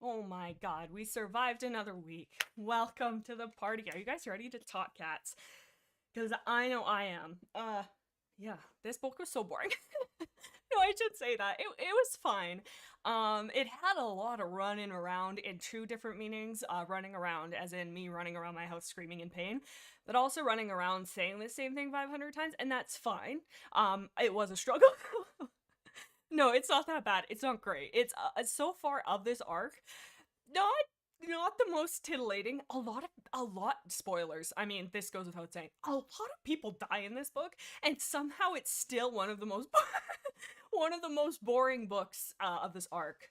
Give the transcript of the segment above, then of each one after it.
Oh my god, we survived another week. Welcome to the party. Are you guys ready to talk cats? Because I know I am. Yeah, this book was so boring. No, I should say that. It was fine. It had a lot of running around in two different meanings. Running around as in me running around my house screaming in pain, but also running around saying the same thing 500 times, and that's fine. It was a struggle. No, it's not that bad. It's not great. It's so far of this arc, not not the most titillating. A lot spoilers. I mean, this goes without saying. A lot of people die in this book, and somehow it's still one of the most one of the most boring books of this arc.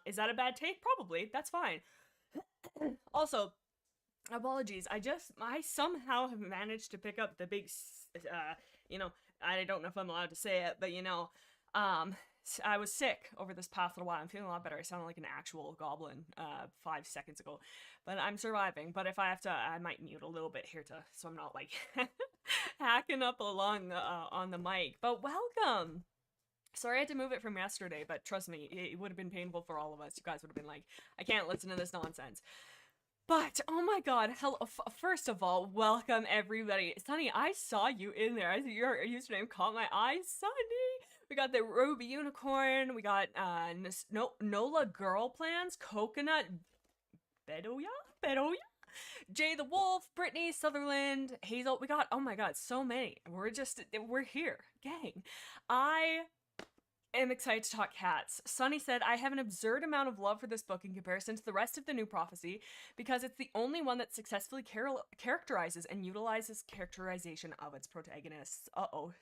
Is that a bad take? Probably. That's fine. Also, apologies. I somehow have managed to pick up the big, you know, I don't know if I'm allowed to say it, but um, I was sick over this past little while. I'm feeling a lot better. I sounded like an actual goblin 5 seconds ago, but I'm surviving. But if I have to, I might mute a little bit here so I'm not like hacking up along on the mic. But welcome. Sorry I had to move it from yesterday, but trust me, it would have been painful for all of us. You guys would have been like, I can't listen to this nonsense. But oh my god, hello! First of all, welcome everybody. Sunny, I saw you in there. I see your username caught my eye. Sunny, we got the Ruby Unicorn. We got Nola Girl Plans, Coconut, Bedoya, Jay the Wolf, Brittany Sutherland, Hazel. We got, oh my god, so many. We're here, gang. I am excited to talk cats. Sunny said, I have an absurd amount of love for this book in comparison to the rest of the New Prophecy because it's the only one that successfully characterizes and utilizes characterization of its protagonists. Uh-oh.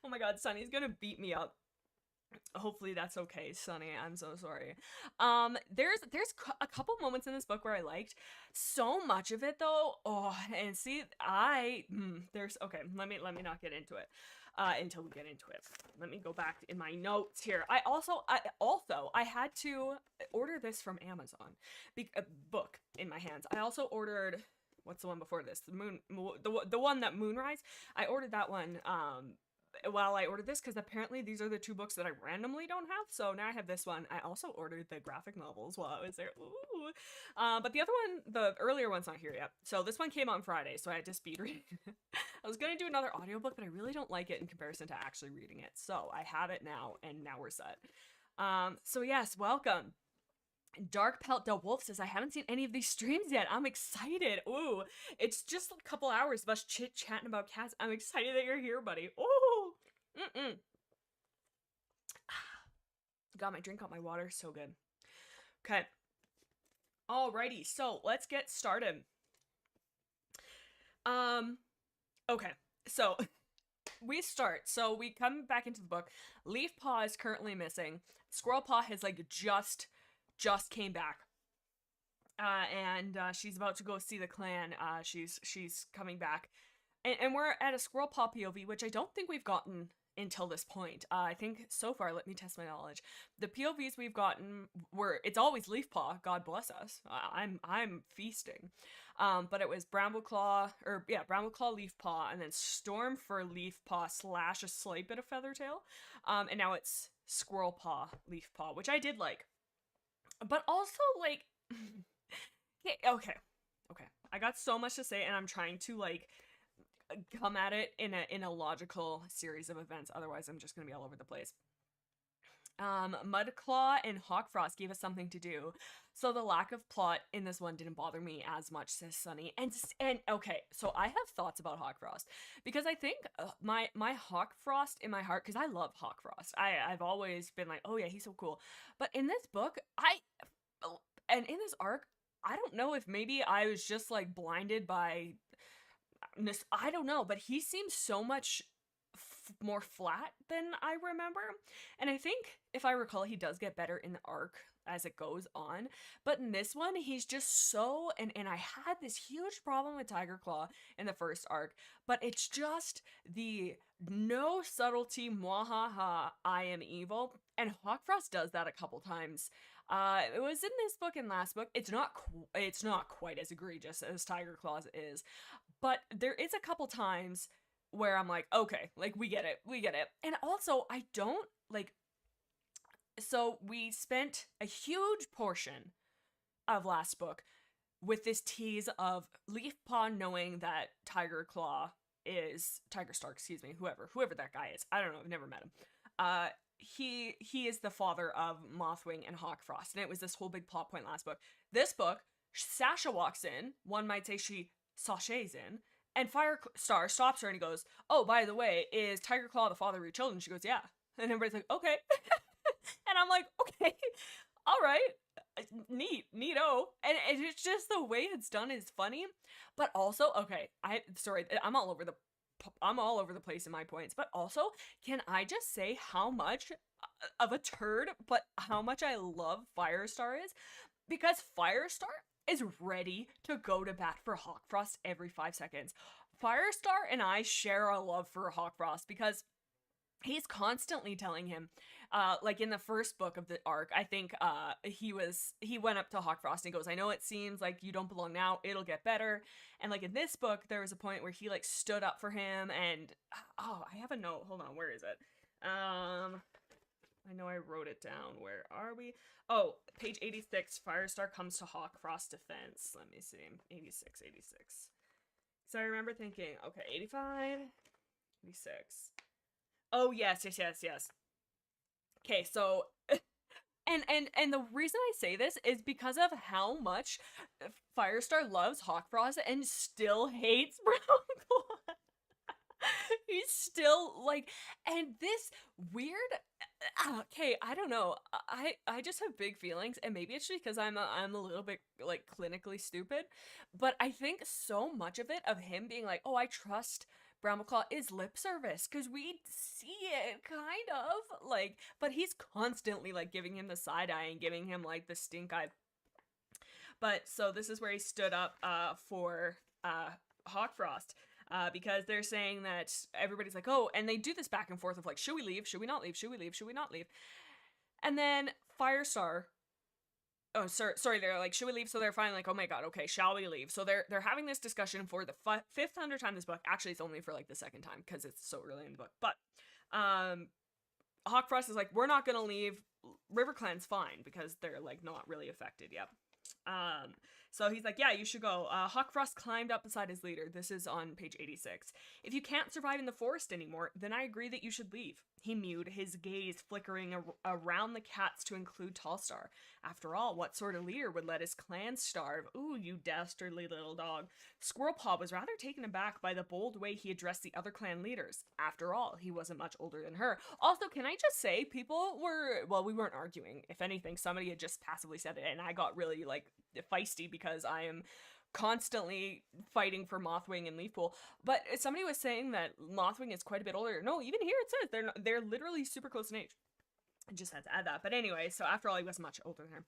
Oh my god, Sunny's gonna beat me up. Hopefully that's okay, Sunny. I'm so sorry. There's a couple moments in this book where I liked. So much of it though. Oh, and see, there's okay. Let me not get into it until we get into it. Let me go back in my notes here. I had to order this from Amazon. A book in my hands. I also ordered what's the one before this? The one that Moonrise. I ordered that one while I ordered this because apparently these are the two books that I randomly don't have. So now I have this one. I also ordered the graphic novels while I was there. Ooh. But the other one, the earlier one's not here yet. So this one came on Friday, so I had to speed read. I was gonna do another audiobook, but I really don't like it in comparison to actually reading it. So I have it now, and now we're set. So yes, welcome. Dark Pelt Del Wolf says, I haven't seen any of these streams yet. I'm excited. Ooh, it's just a couple hours of us chit-chatting about cats. I'm excited that you're here, buddy. Ooh. Mm-mm. Got my drink, got my water. So good. Okay. Alrighty, so let's get started. Okay. So we start. So we come back into the book. Leaf Paw is currently missing. Squirrel Paw has like just came back. And she's about to go see the clan. She's coming back, and we're at a Squirrel Paw POV, which I don't think we've gotten until this point. I think so far, let me test my knowledge. The POVs we've gotten it's always Leaf Paw. God bless us. I'm feasting. But it was Bramble Claw, Leaf Paw, and then Storm for Leaf Paw / a slight bit of Feathertail. And now it's Squirrel Paw, Leaf Paw, which I did like. But also, like, okay. I got so much to say, and I'm trying to, like, come at it in a logical series of events. Otherwise, I'm just gonna be all over the place. Mudclaw and Hawkfrost gave us something to do, so the lack of plot in this one didn't bother me as much, says Sunny. And okay, so I have thoughts about Hawkfrost because I think my Hawkfrost in my heart, because I love Hawkfrost. I've always been like, oh yeah, he's so cool. But in this book, and in this arc, I don't know if maybe I was just like blinded by this. I don't know, but he seems so much more flat than I remember. And I think, if I recall, he does get better in the arc as it goes on. But in this one, he's just so. And I had this huge problem with Tiger Claw in the first arc, but it's just the no subtlety, mwahaha, I am evil. And Hawkfrost does that a couple times. It was in this book and last book. It's not quite as egregious as Tiger Claws is, but there is a couple times where I'm like, okay, like we get it. And also, I don't like So we spent a huge portion of last book with this tease of Leafpaw knowing that Tiger Star, excuse me, whoever that guy is. I don't know, I've never met him. He is the father of Mothwing and Hawkfrost, and it was this whole big plot point last book. This book, Sasha walks in, one might say she sachets in, and Firestar stops her and he goes, "Oh, by the way, is Tiger Claw the father of your children?" She goes, "Yeah." And everybody's like, "Okay." And I'm like, "Okay, all right, neato." And it's just the way it's done is funny, but also, okay, I'm all over the place in my points, but also, can I just say how much of a turd, but how much I love Firestar is? Because Firestar is ready to go to bat for Hawkfrost every 5 seconds. Firestar and I share a love for Hawkfrost because he's constantly telling him, like in the first book of the arc, I think he went up to Hawkfrost and he goes, "I know it seems like you don't belong now, it'll get better." And like in this book, there was a point where he like stood up for him, and oh, I have a note. Hold on, where is it? I know I wrote it down. Where are we? Oh, page 86. Firestar comes to Hawkfrost defense. Let me see. 86. So I remember thinking, okay, 85, 86. Oh, yes. Okay, so and the reason I say this is because of how much Firestar loves Hawkfrost and still hates Brown. He's still like, and this weird. Okay, I don't know. I just have big feelings, and maybe it's because I'm a little bit like clinically stupid, but I think so much of it of him being like, "Oh, I trust Brambleclaw," is lip service, because we see it kind of like, but he's constantly like giving him the side eye and giving him like the stink eye. But so this is where he stood up for Hawkfrost. Because they're saying that everybody's like, "Oh," and they do this back and forth of like, "Should we leave? Should we not leave? Should we leave? Should we not leave?" And then Firestar, oh, sorry, they're like, "Should we leave?" So they're finally like, "Oh my god, okay, shall we leave?" So they're having this discussion for the 500th time this book. Actually, it's only for like the second time because it's so early in the book. But Hawkfrost is like, "We're not gonna leave. RiverClan's fine because they're like not really affected yet." So he's like, "Yeah, you should go." Hawkfrost climbed up beside his leader. This is on page 86. "If you can't survive in the forest anymore, then I agree that you should leave," he mewed, his gaze flickering around the cats to include Tallstar. After all, what sort of leader would let his clan starve? Ooh, you dastardly little dog. Squirrelpaw was rather taken aback by the bold way he addressed the other clan leaders. After all, he wasn't much older than her. Also, can I just say, people were, well, we weren't arguing. If anything, somebody had just passively said it, and I got really, like, feisty because I am constantly fighting for Mothwing and Leafpool. But somebody was saying that Mothwing is quite a bit older. No, even here it says they're literally super close in age. I just had to add that. But anyway, so after all, he wasn't much older than her.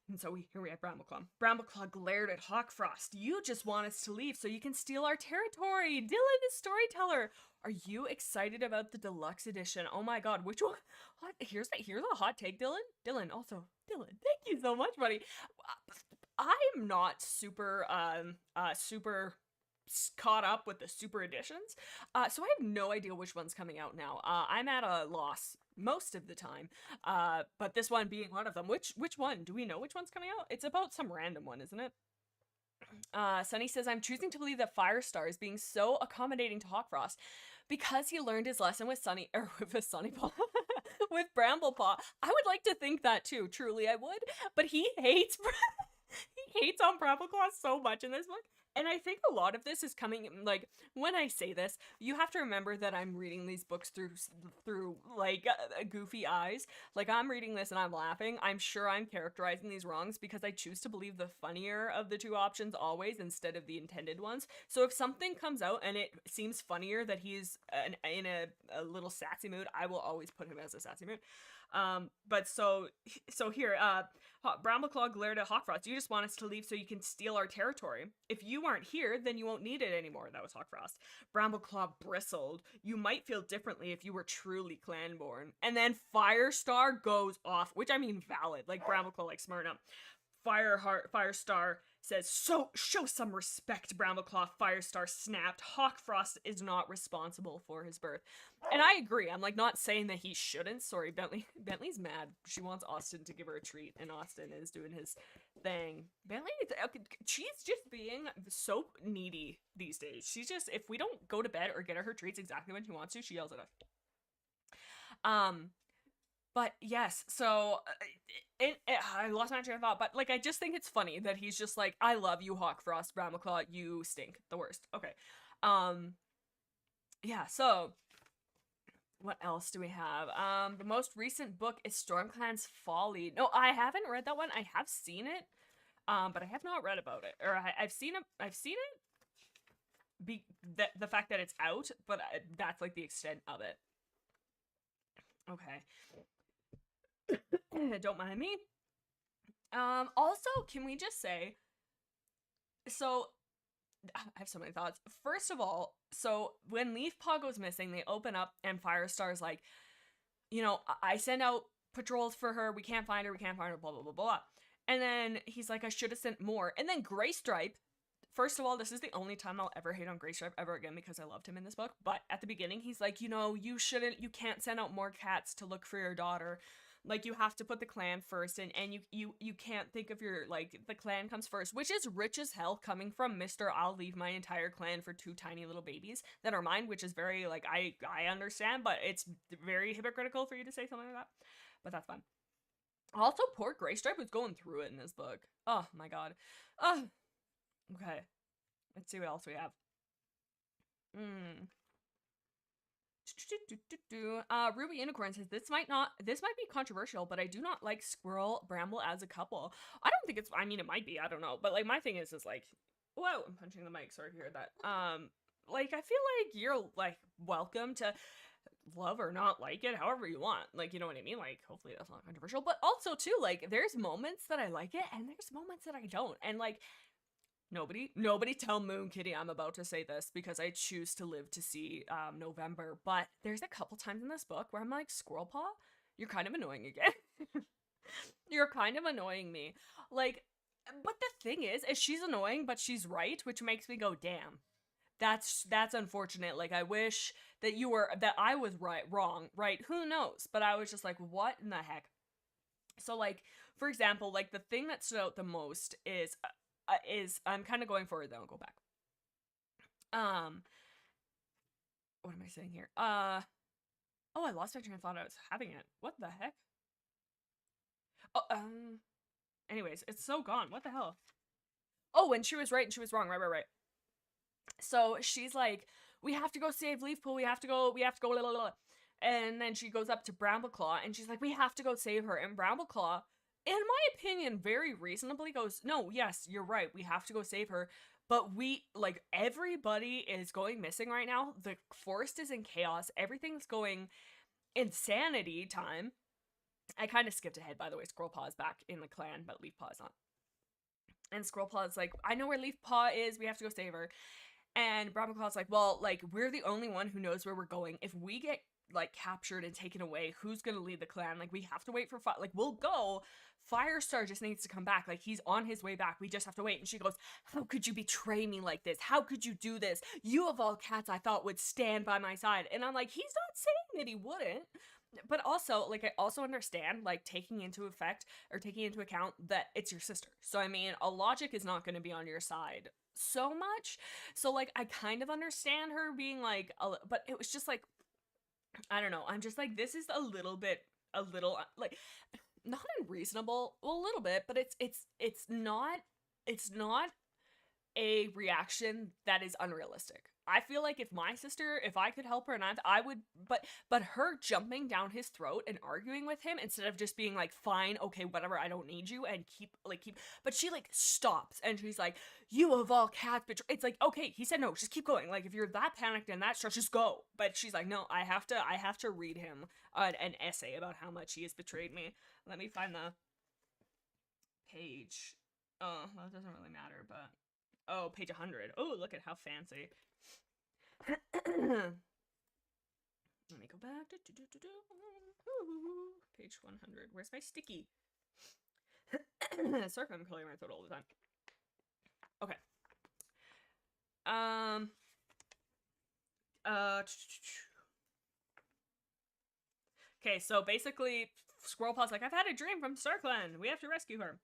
And so here we have Brambleclaw. Brambleclaw glared at Hawkfrost. "You just want us to leave so you can steal our territory. Dylan, the storyteller. Are you excited about the deluxe edition? Oh my god, which one?" Here's a hot take, Dylan. Dylan, thank you so much, buddy. I'm not super caught up with the super editions, so I have no idea which one's coming out now. I'm at a loss most of the time, but this one being one of them. Which one? Do we know which one's coming out? It's about some random one, isn't it? Sunny says, "I'm choosing to believe that Firestar is being so accommodating to Hawkfrost because he learned his lesson with Sunnypaw, with Bramblepaw. I would like to think that too, truly I would, but he hates on Brambleclaw so much in this book. And I think a lot of this is coming, like, when I say this, you have to remember that I'm reading these books through like, goofy eyes. Like, I'm reading this and I'm laughing. I'm sure I'm characterizing these wrongs because I choose to believe the funnier of the two options always instead of the intended ones. So if something comes out and it seems funnier that he's in a little sassy mood, I will always put him as a sassy mood. But so here, Brambleclaw glared at Hawkfrost. "You just want us to leave so you can steal our territory. If you aren't here, then you won't need it anymore." That was Hawkfrost. Brambleclaw bristled. "You might feel differently if you were truly clan-born." And then Firestar goes off, which I mean valid. Like, Brambleclaw, like, smart up. Firestar says, so show some respect, Brambleclaw. Firestar snapped. Hawkfrost is not responsible for his birth. And I agree. I'm like not saying that he shouldn't. Sorry, Bentley's mad. She wants Austin to give her a treat, and Austin is doing his thing. Bentley, she's just being so needy these days. She's just, if we don't go to bed or get her treats exactly when she wants to, she yells at us. But yes, so I lost my train of thought, but like I just think it's funny that he's just like, I love you, Hawkfrost, Brambleclaw, you stink, the worst. Okay. Yeah, so what else do we have? The most recent book is StormClan's Folly. No, I haven't read that one. I have seen it, but I have not read about it. Or I've seen it. The fact that it's out, but that's like the extent of it. Okay. Don't mind me. Also, can we just say, so I have so many thoughts. First of all, so when Leafpaw goes missing, they open up and Firestar's like, you know, I send out patrols for her, we can't find her, blah, blah, blah, blah. And then he's like, I should have sent more. And then Graystripe, first of all, this is the only time I'll ever hate on Graystripe ever again because I loved him in this book. But at the beginning, he's like, you know, you can't send out more cats to look for your daughter. Like, you have to put the clan first, and you can't think of your, like, the clan comes first, which is rich as hell coming from Mr. I'll leave my entire clan for 2 tiny little babies that are mine, which is very, like, I understand, but it's very hypocritical for you to say something like that. But that's fine. Also, poor Graystripe was going through it in this book. Oh, my god. Okay. Let's see what else we have. Ruby Unicorn says, this might be controversial, but I do not like Squirrel Bramble as a couple. I don't think it's, I mean, it might be, I don't know, but like my thing is like, whoa, I'm punching the mic, sorry if you heard that. Like I feel like you're like welcome to love or not like it however you want, like, you know what I mean, like hopefully that's not controversial, but also too, like there's moments that I like it and there's moments that I don't, and like Nobody tell Moon Kitty I'm about to say this because I choose to live to see November, but there's a couple times in this book where I'm like, Squirrel Paw, you're kind of annoying again. You're kind of annoying me. Like, but the thing is she's annoying, but she's right, which makes me go, damn. That's unfortunate. Like, I wish that I was wrong, right? Who knows? But I was just like, what in the heck? So, like, for example, like, the thing that stood out the most is I'm kind of going forward, then I'll go back. What am I saying here? Oh, I lost my train of thought. I was having it. What the heck? Oh, anyways, it's so gone. What the hell? Oh, and she was right and she was wrong. Right. So she's like, we have to go save Leafpool. We have to go, blah, blah, blah. And then she goes up to Brambleclaw and she's like, we have to go save her. And Brambleclaw, in my opinion, very reasonably goes, no, yes, you're right, we have to go save her, but everybody is going missing right now, the forest is in chaos, everything's going insanity time. I kind of skipped ahead, by the way. Squirrelpaw is back in the clan, but Leafpaw is not. And Squirrelpaw is like, I know where Leafpaw is, we have to go save her. And Brambleclaw's like, well, like, we're the only one who knows where we're going. If we get, like, captured and taken away, who's gonna lead the clan? Like, we have to wait for like, we'll go. Firestar just needs to come back. Like, he's on his way back. We just have to wait. And she goes, how could you betray me like this? How could you do this? You of all cats I thought would stand by my side. And I'm like, he's not saying that he wouldn't. But also, like, I also understand, like, taking into account that it's your sister. So, I mean, a logic is not going to be on your side so much. So, like, I kind of understand her being, like, but it was just, like, I don't know. I'm just, like, this is a little, like, not unreasonable, well, a little bit, but it's not a reaction that is unrealistic. I feel like if my sister, if I could help her and I would, but her jumping down his throat and arguing with him instead of just being like, fine, okay, whatever, I don't need you, and keep, but she like stops and she's like, you of all cats, bitch. It's like, okay, he said no, just keep going. Like, if you're that panicked and that stressed, just go. But she's like, no, I have to read him an essay about how much he has betrayed me. Let me find the page. Oh, well, it doesn't really matter, but oh, page 100. Oh, look at how fancy. Let me go back. Page 100. Where's my sticky? Sorry if I'm clearing my throat all the time. Okay. Okay, so basically, Squirrelpaw's like, I've had a dream from StarClan. We have to rescue her.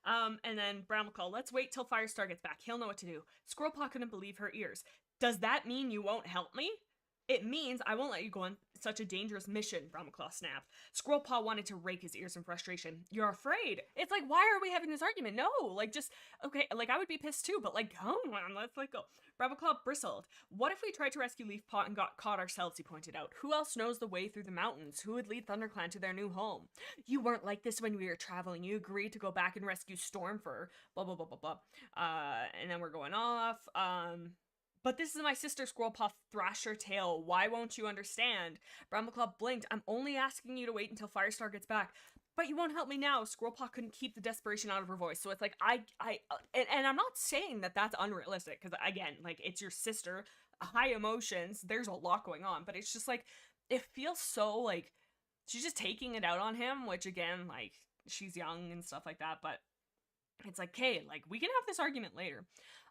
And then Brown will call, let's wait till Firestar gets back. He'll know what to do. Squirrelpaw couldn't believe her ears. Does that mean you won't help me? It means I won't let you go on such a dangerous mission, Brahmaclaw snapped. Squirrelpaw wanted to rake his ears in frustration. You're afraid. It's like, why are we having this argument? No, like, just, okay, like, I would be pissed too, but like, come on, let's let go. Brahmaclaw bristled. What if we tried to rescue Leafpaw and got caught ourselves, he pointed out. Who else knows the way through the mountains? Who would lead ThunderClan to their new home? You weren't like this when we were traveling. You agreed to go back and rescue Stormfur, blah, blah, blah, blah, blah. And then we're going off, but this is my sister, Squirrelpaw thrashed her tail. Why won't you understand? Brahmaclaw blinked. I'm only asking you to wait until Firestar gets back. But you won't help me now. Squirrelpaw couldn't keep the desperation out of her voice. So it's like, and I'm not saying that that's unrealistic. Because again, like, it's your sister. High emotions. There's a lot going on. But it's just like, it feels so like, she's just taking it out on him. Which again, like, she's young and stuff like that. But it's like, okay, like, we can have this argument later.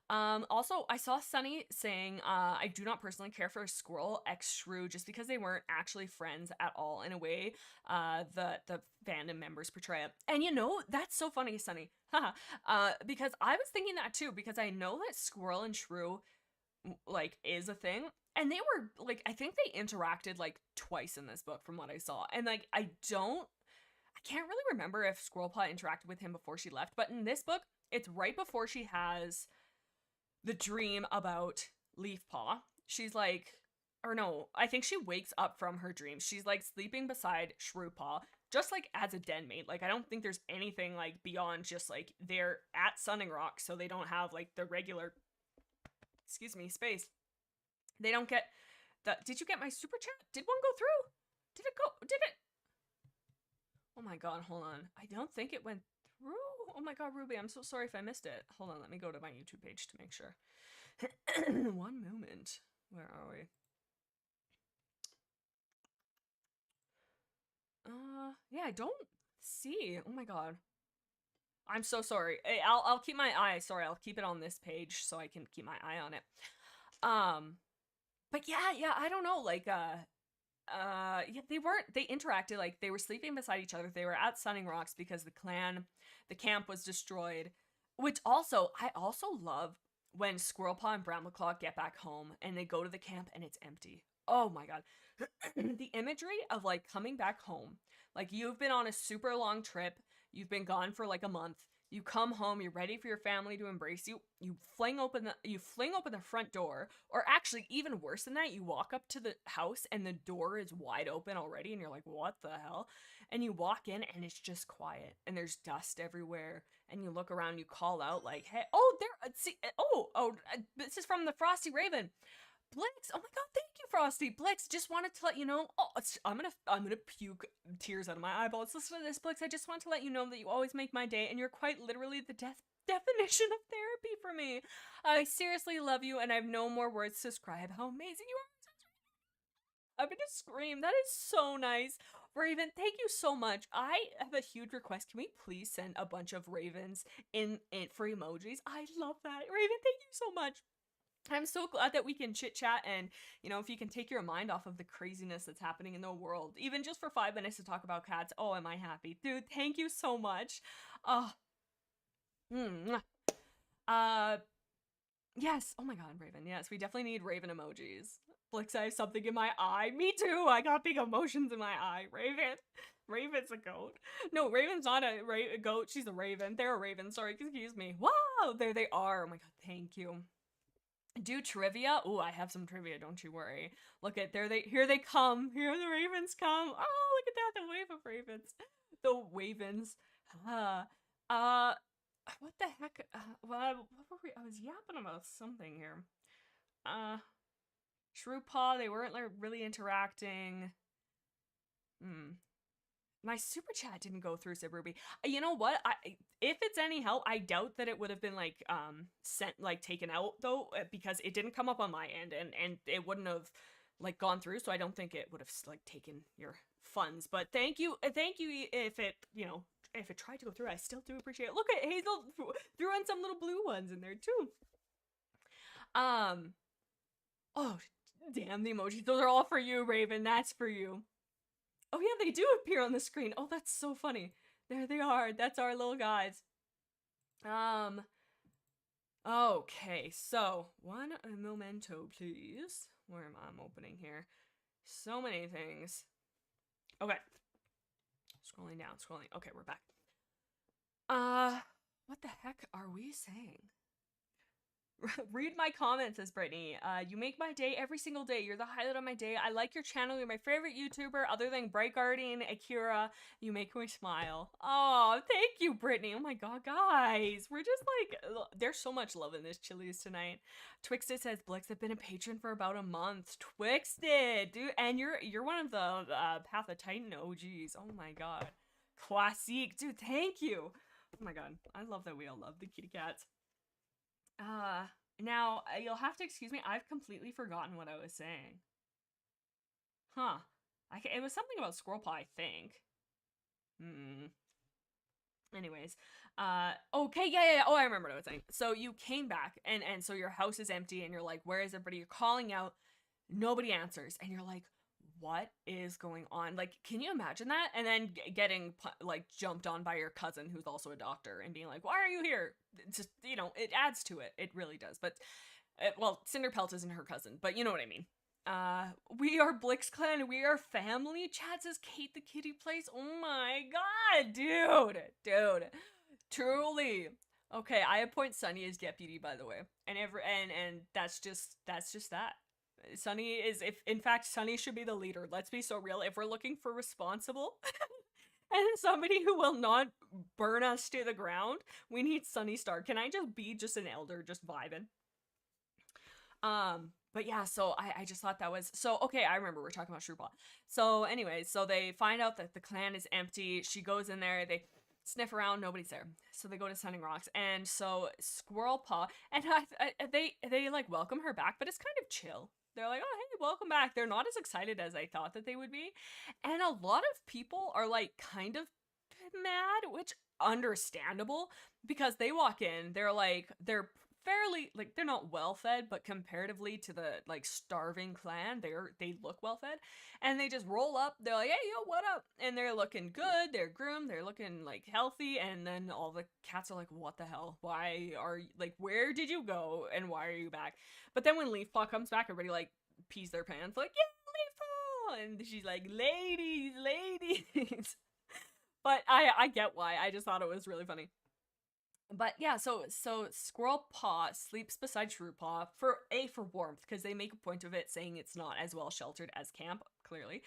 Also, I saw Sunny saying, I do not personally care for Squirrel x Shrew just because they weren't actually friends at all in a way, the fandom members portray it. And you know, that's so funny, Sunny. Because I was thinking that too, because I know that Squirrel and Shrew, like, is a thing. And they were, like, I think they interacted, like, twice in this book from what I saw. And, like, I can't really remember if Squirrelpaw interacted with him before she left. But in this book, it's right before she has the dream about Leafpaw. She's like, or no, I think she wakes up from her dream. She's like sleeping beside Shrewpaw, just like as a den mate. Like, I don't think there's anything like beyond just like they're at Sunning Rock, so they don't have like the regular, space. They don't get the, did you get my super chat? Did one go through? Did it? Oh my god, hold on. I don't think it went through. Oh my god, Ruby, I'm so sorry if I missed it. Hold on, let me go to my YouTube page to make sure. One moment. Where are we? Yeah, I don't see. Oh my god. I'm so sorry. I'll keep my eye. Sorry, I'll keep it on this page so I can keep my eye on it. But yeah, I don't know, like, yeah, they interacted, like, they were sleeping beside each other. They were at Sunning Rocks because the camp was destroyed, which also, I also love when Squirrelpaw and Brahmaclaw get back home and they go to the camp and it's empty. Oh my god. The imagery of, like, coming back home, like, you've been on a super long trip, you've been gone for like a month, you come home, you're ready for your family to embrace you, you fling open the front door, or actually even worse than that, you walk up to the house and the door is wide open already and you're like, what the hell? And you walk in and it's just quiet and there's dust everywhere and you look around, you call out like, hey, this is from the Frosty Raven. Blix, oh my god, thank you, Frosty. Blix, just wanted to let you know, I'm gonna puke tears out of my eyeballs. Listen to this, Blix, I just want to let you know that you always make my day, and you're quite literally the definition of therapy for me. I seriously love you, and I have no more words to describe how amazing you are. I'm gonna scream, that is so nice. Raven, thank you so much. I have a huge request. Can we please send a bunch of ravens in for emojis? I love that. Raven, thank you so much. I'm so glad that we can chit chat and, you know, if you can take your mind off of the craziness that's happening in the world, even just for 5 minutes to talk about cats. Oh, am I happy. Dude, thank you so much. Yes. Oh my god, Raven. Yes, we definitely need Raven emojis. Blix, I have something in my eye. Me too. I got big emotions in my eye. Raven's a goat. No, Raven's not a goat. She's a raven. They're a raven. Sorry, excuse me. Wow, there they are. Oh my god, thank you. Do trivia? Oh, I have some trivia, don't you worry. Look at, here they come. Here the ravens come. Oh, look at that, the wave of ravens. The wavens. What the heck? What were we? I was yapping about something here. Shrewpaw, they weren't like really interacting. My super chat didn't go through, said Ruby. You know what? If it's any help, I doubt that it would have been like sent, like taken out though, because it didn't come up on my end and it wouldn't have like gone through, so I don't think it would have like taken your funds. But thank you if it, you know, if it tried to go through, I still do appreciate it. Look at Hazel threw in some little blue ones in there too. Oh, damn the emojis. Those are all for you, Raven. That's for you. Oh yeah, they do appear on the screen. Oh, that's so funny. There they are. That's our little guys. Okay, so one memento, please. Where am I opening here? So many things. Okay. Scrolling down, scrolling. Okay, we're back. What the heck are we saying? Read my comments, says Brittany. You make my day every single day. You're the highlight of my day. I like your channel. You're my favorite YouTuber other than Bright Guardian, Akira. You make me smile. Oh, thank you, Brittany. Oh my god, guys. We're just like, there's so much love in this Chili's tonight. Twixted says, Blix, I've been a patron for about a month. Twixted, dude. And you're one of the Path of Titan OGs. Oh my god. Classique. Dude, thank you. Oh my god. I love that we all love the kitty cats. Now, you'll have to excuse me, I've completely forgotten what I was saying. Huh. It was something about squirrel paw, I think. Anyways, okay, yeah. Oh, I remember what I was saying. So you came back, and so your house is empty, and you're like, where is everybody? You're calling out, nobody answers, and you're like, what is going on? Like, can you imagine that? And then getting like jumped on by your cousin who's also a doctor and being like, why are you here? It's just, you know, it adds to it. It really does. But well, Cinderpelt isn't her cousin, but you know what I mean. We are Blix Clan. We are family. Chad says Kate the Kitty Place. Oh my god, dude. Truly. Okay, I appoint Sunny as deputy, by the way. And that's just that. Sunny is, in fact, Sunny should be the leader. Let's be so real. If we're looking for responsible and somebody who will not burn us to the ground, we need Sunny Star. Can I just be just an elder, just vibing? But yeah, so I just thought that was, so, okay, I remember we're talking about Shrewpaw. So anyways, so they find out that the clan is empty. She goes in there, they sniff around, nobody's there. So they go to Sunning Rocks, and so Squirrel Paw, and they like welcome her back, but it's kind of chill. They're like, oh, hey, welcome back. They're not as excited as I thought that they would be. And a lot of people are like kind of mad, which understandable, because they walk in, they're fairly, like, they're not well fed, but comparatively to the like starving clan, they look well fed, and they just roll up. They're like, hey, yo, what up? And they're looking good, they're groomed, they're looking like healthy, and then all the cats are like, what the hell? Why are you, like, where did you go and why are you back? But then when Leafpaw comes back, everybody like pees their pants, like, yeah, Leafpaw, and she's like, ladies. But I get why. I just thought it was really funny. But yeah, so Squirrel Paw sleeps beside Shrewpaw for warmth, because they make a point of it saying it's not as well sheltered as camp, clearly.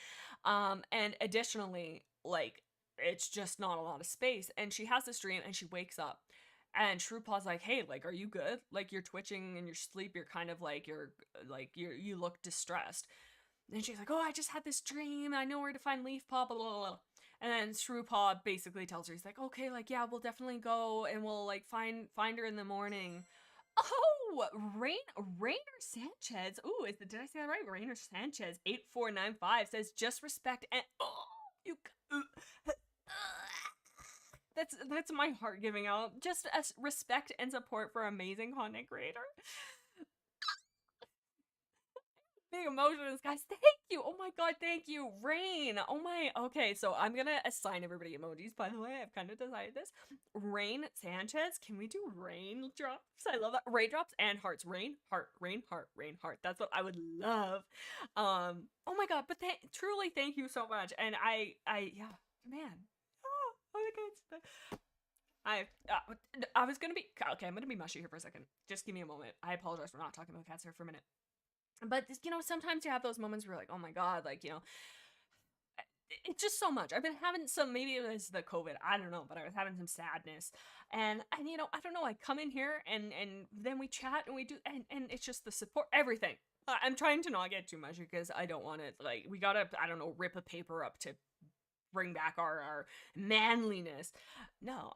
And additionally, like, it's just not a lot of space. And she has this dream, and she wakes up, and Shrewpaw's like, hey, like, are you good? Like, you're twitching in your sleep. You're kind of like, you look distressed. And she's like, oh, I just had this dream. I know where to find Leafpaw, blah, blah, blah. And then Shrewpaw basically tells her, he's like, okay, like, yeah, we'll definitely go, and we'll, like, find her in the morning. Oh, Rainer Sanchez. Ooh, did I say that right? Rainer Sanchez, 8495, says, just respect and, that's my heart giving out. Just as respect and support for amazing content creator. Big emotions, guys. Thank you. Oh my god, thank you. Rain. Oh my. Okay, so I'm gonna assign everybody emojis, by the way. I've kind of decided this. Rain Sanchez. Can we do raindrops? I love that. Raindrops and hearts. Rain, heart, rain, heart, rain, heart. That's what I would love. Oh my god, but truly thank you so much. And yeah, man. Oh my god. I was gonna be, okay, I'm gonna be mushy here for a second. Just give me a moment. I apologize for not talking about cats here for a minute. But, you know, sometimes you have those moments where you're like, oh my god, like, you know, it's just so much. I've been having some, maybe it was the COVID, I don't know, but I was having some sadness. And you know, I don't know, I come in here and then we chat and we do, and it's just the support, everything. I'm trying to not get too much because I don't want to, like, we gotta, I don't know, rip a paper up to bring back our manliness. No,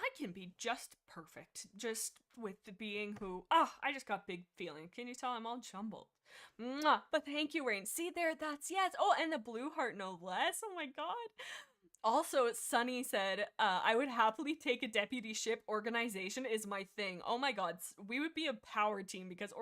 I can be just perfect, just with being who, I just got big feeling. Can you tell I'm all jumbled? Mwah. But thank you, Rain. See there, that's, yes. Oh, and the blue heart, no less. Oh my god. Also, Sunny said, I would happily take a deputy ship. Organization is my thing. Oh my god, we would be a power team because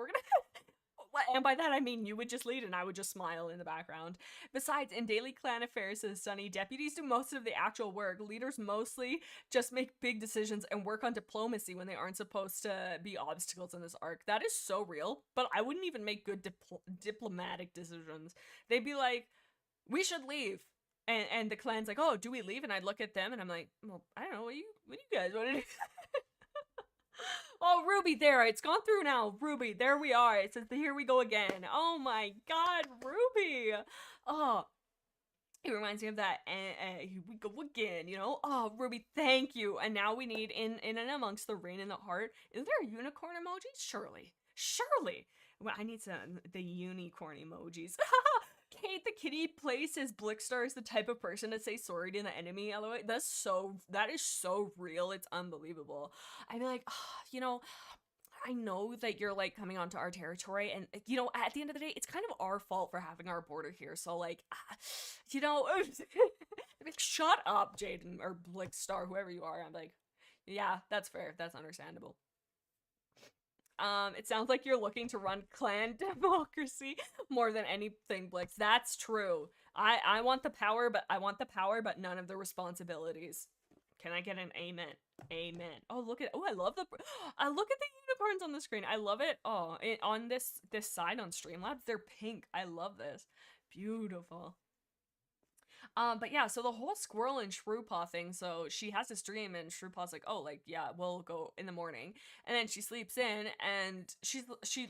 and by that I mean you would just lead and I would just smile in the background. Besides, in daily clan affairs, says Sunny, deputies do most of the actual work. Leaders mostly just make big decisions and work on diplomacy when they aren't supposed to be obstacles in this arc. That is so real, but I wouldn't even make good diplomatic decisions. They'd be like, we should leave. And the clan's like, oh, do we leave? And I'd look at them and I'm like, well, I don't know, what do you guys want to do? Oh, Ruby, there, it's gone through now. Ruby, there we are. It says, here we go again. Oh my god, Ruby. Oh, it reminds me of that, here we go again, you know? Oh, Ruby, thank you. And now we need, in and amongst the rain and the heart, is there a unicorn emoji? Surely. Well, I need some, the unicorn emojis. Kate the kitty plays says Blixstar is the type of person to say sorry to the enemy. LOL. That is so real. It's unbelievable. I'd be like, oh, you know, I know that you're like coming onto our territory, and you know, at the end of the day, it's kind of our fault for having our border here. So like, you know, like, shut up, Jaden or Blixstar, whoever you are. I'm like, yeah, that's fair. That's understandable. It sounds like you're looking to run clan democracy more than anything, Blix. That's true. I want the power, but none of the responsibilities. Can I get an amen? Amen. Oh, look at, oh, I look at the unicorns on the screen. I love it. Oh, on this side on Streamlabs, they're pink. I love this. Beautiful. But yeah, so the whole squirrel and Shrew-Paw thing, so she has this dream and Shrew-Paw's like, oh, like, yeah, we'll go in the morning. And then she sleeps in and she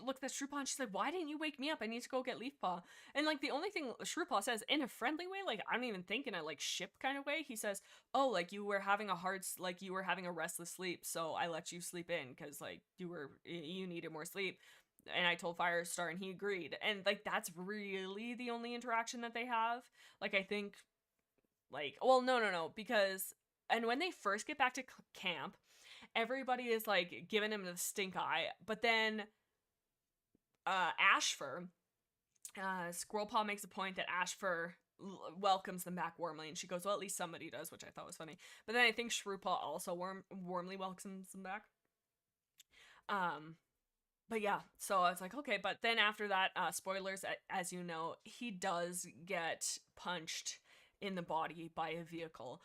looks at Shrew-Paw and she's like, why didn't you wake me up? I need to go get Leaf-Paw. And like the only thing Shrew-Paw says in a friendly way, like I don't even think in a like ship kind of way, he says, oh, like you were having a restless sleep, so I let you sleep in because like you needed more sleep. And I told Firestar and he agreed. And like that's really the only interaction that they have. Like I think like, well, no, because, and when they first get back to camp, everybody is like giving him the stink eye, but then Ashfur, Squirrelpaw makes a point that Ashfur welcomes them back warmly, and she goes, well, at least somebody does, which I thought was funny. But then I think Shrewpaw also warmly welcomes them back. But yeah, so I was like, okay, but then after that, spoilers, as you know, he does get punched in the body by a vehicle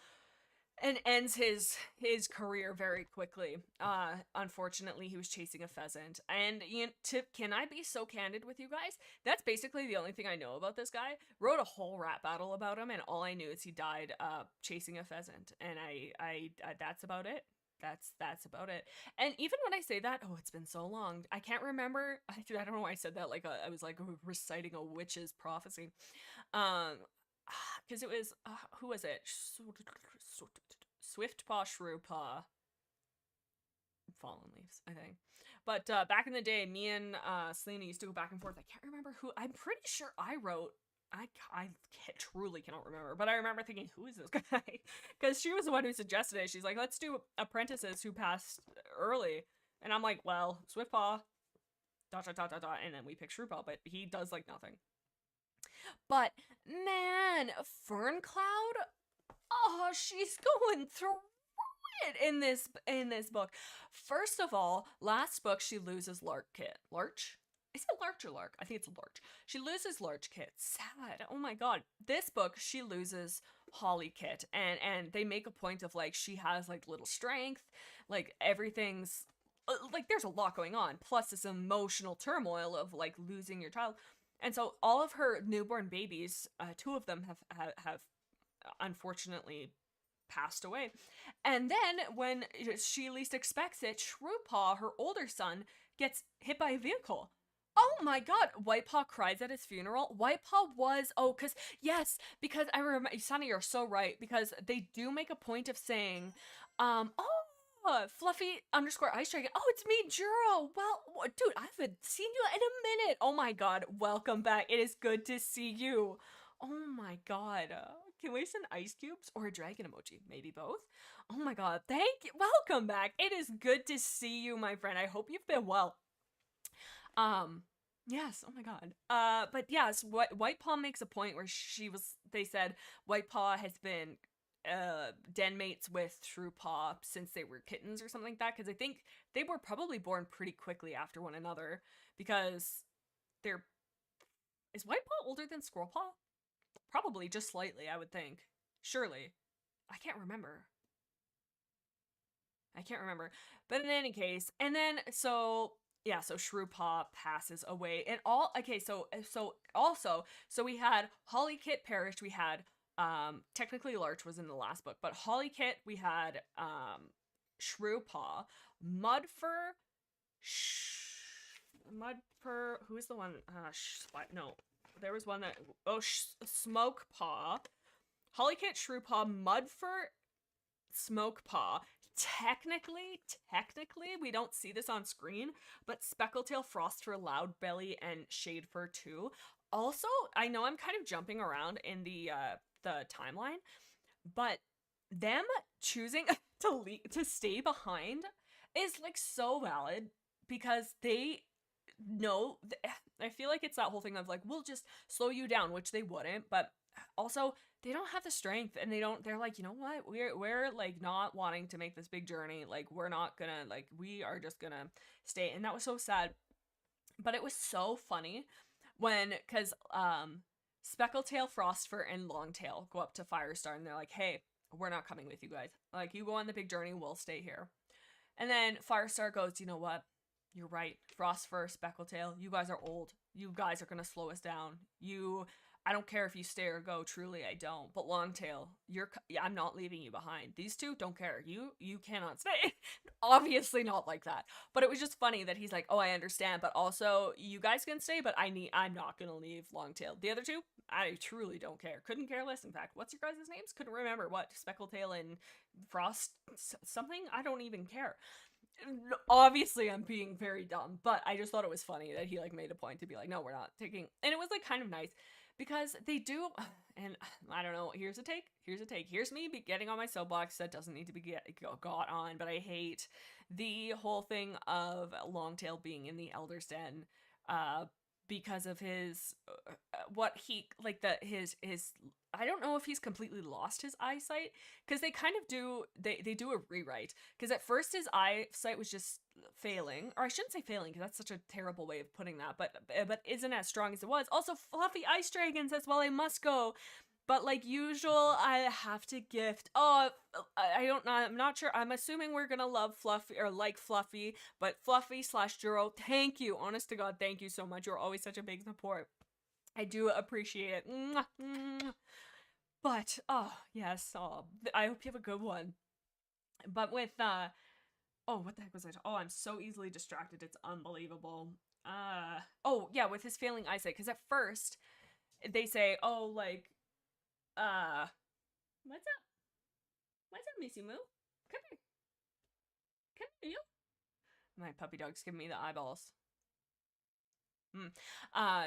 and ends his career very quickly. Unfortunately, he was chasing a pheasant. And can I be so candid with you guys? That's basically the only thing I know about this guy. Wrote a whole rap battle about him, and all I knew is he died chasing a pheasant. And I that's about it. That's about it. And even when I say that, oh, it's been so long. I can't remember. I don't know why I said that like I was like reciting a witch's prophecy. Because it was who was it? Swiftpaw, Shrewpaw, Fallen Leaves, I think. But back in the day, me and Selena used to go back and forth. I can't remember who. I'm pretty sure I wrote. I truly cannot remember, but I remember thinking, who is this guy? Because she was the one who suggested it. She's like, let's do apprentices who passed early. And I'm like, well, Swiftpaw, ... and then we pick Shrewpaw, but he does like nothing. But man, Ferncloud, oh, she's going through it in this book. First of all, last book she loses Lark Kit. Larch? Is it Larch or Lark? I think it's Larch. She loses Larch Kit. Sad. Oh my god. This book she loses Holly Kit, and they make a point of like she has like little strength, like everything's like there's a lot going on. Plus this emotional turmoil of like losing your child. And so all of her newborn babies, two of them have unfortunately passed away. And then when she least expects it, Shrewpaw, her older son, gets hit by a vehicle. Oh my god, Whitepaw cries at his funeral. Whitepaw was, because I remember, Sunny, you're so right, because they do make a point of saying, Fluffy _ Ice Dragon. Oh, it's me, Juro. Well, dude, I haven't seen you in a minute. Oh my god, welcome back. It is good to see you. Oh my god. Can we send ice cubes or a dragon emoji? Maybe both? Oh my god, thank you. Welcome back. It is good to see you, my friend. I hope you've been well. Yes, oh my god. But yes, Whitepaw makes a point where they said Whitepaw has been den mates with Shrew Paw since they were kittens or something like that, because I think they were probably born pretty quickly after one another, because they're is White Paw older than Squirrel Paw? Probably just slightly, I would think. Surely. I can't remember. But in any case, and then so yeah, so Shrew Paw passes away, and so we had Holly Kit perished. We had technically Larch was in the last book, but Holly Kit, we had Shrew Paw, Mudfur, Mudfur. Who is the one? No, there was one that Smoke Paw, Holly Kit, Shrew Paw, Mudfur, Smoke Paw. Technically, we don't see this on screen, but Speckletail, Frostfur, Loudbelly, and Shadefur too. Also, I know I'm kind of jumping around in the timeline, but them choosing to stay behind is like so valid, because they know. I feel like it's that whole thing of like, we'll just slow you down, which they wouldn't, but also they don't have the strength, and they're like, you know what, we're like not wanting to make this big journey, like we're not gonna, like we are just gonna stay. And that was so sad, but it was so funny when, because Speckletail, Frostfur, and Longtail go up to Firestar, and they're like, hey, we're not coming with you guys, like you go on the big journey, we'll stay here. And then Firestar goes, you know what, you're right, Frostfur, Speckletail, you guys are old, you guys are gonna slow us down, I don't care if you stay or go, truly I don't. But Longtail, I'm not leaving you behind. These two don't care. You cannot stay. Obviously not like that. But it was just funny that he's like, oh, I understand, but also you guys can stay, but I'm not gonna leave Longtail. The other two, I truly don't care. Couldn't care less, in fact. What's your guys' names? Couldn't remember. What? Speckletail and Frost something? I don't even care. Obviously I'm being very dumb, but I just thought it was funny that he like made a point to be like, no, we're not taking. And it was like kind of nice, because they do, and I don't know, here's a take, here's me getting on my soapbox that doesn't need to be got on, but I hate the whole thing of Longtail being in the Elder's Den, because of his, his I don't know if he's completely lost his eyesight, because they kind of do, they do a rewrite, because at first his eyesight was just failing, or I shouldn't say failing, because that's such a terrible way of putting that, but isn't as strong as it was. Also, Fluffy Ice Dragon says, well, I must go, but like usual, I have to gift, I don't know, I'm not sure, I'm assuming we're gonna love Fluffy, or like Fluffy, but Fluffy/Juro, thank you, honest to God, thank you so much, you're always such a big support. I do appreciate it. Mwah, mwah. But, oh, yes, I hope you have a good one. But with, oh, what the heck was I oh, I'm so easily distracted, it's unbelievable. Oh, yeah, with his failing eyesight, because at first, they say, oh, like, what's up? What's up, Missy Moo? Come here. Come here, you. My puppy dog's giving me the eyeballs.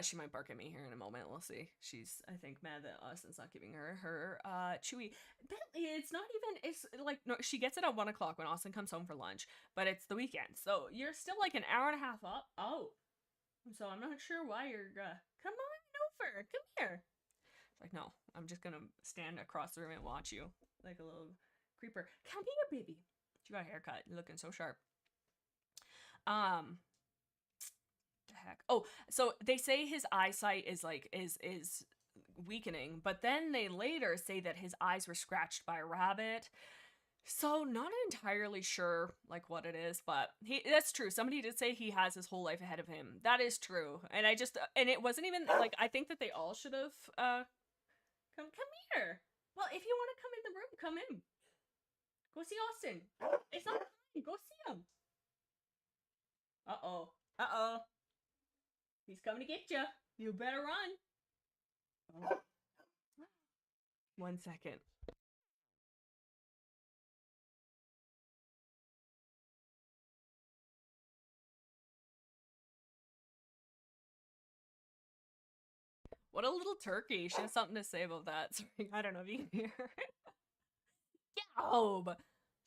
She might bark at me here in a moment. We'll see. She's, I think, mad that Austin's not giving her Chewy. But it's not even, it's like, no, she gets it at 1 o'clock when Austin comes home for lunch, but it's the weekend, so you're still like an hour and a half up. Oh, so I'm not sure why you're, come on over, come here. It's like, no, I'm just gonna stand across the room and watch you like a little creeper. Come here, baby. You got a haircut. You're looking so sharp. Heck. Oh, so they say his eyesight is like is weakening, but then they later say that his eyes were scratched by a rabbit. So not entirely sure like what it is, but that's true. Somebody did say he has his whole life ahead of him. That is true. And and it wasn't even like, I think that they all should have come here. Well, if you want to come in the room, come in. Go see Austin. It's not fine. Go see him. Uh-oh. Uh-oh. He's coming to get you. You better run. Oh. 1 second. What a little turkey. She has something to say about that. Sorry, I don't know if you can hear. Yeah.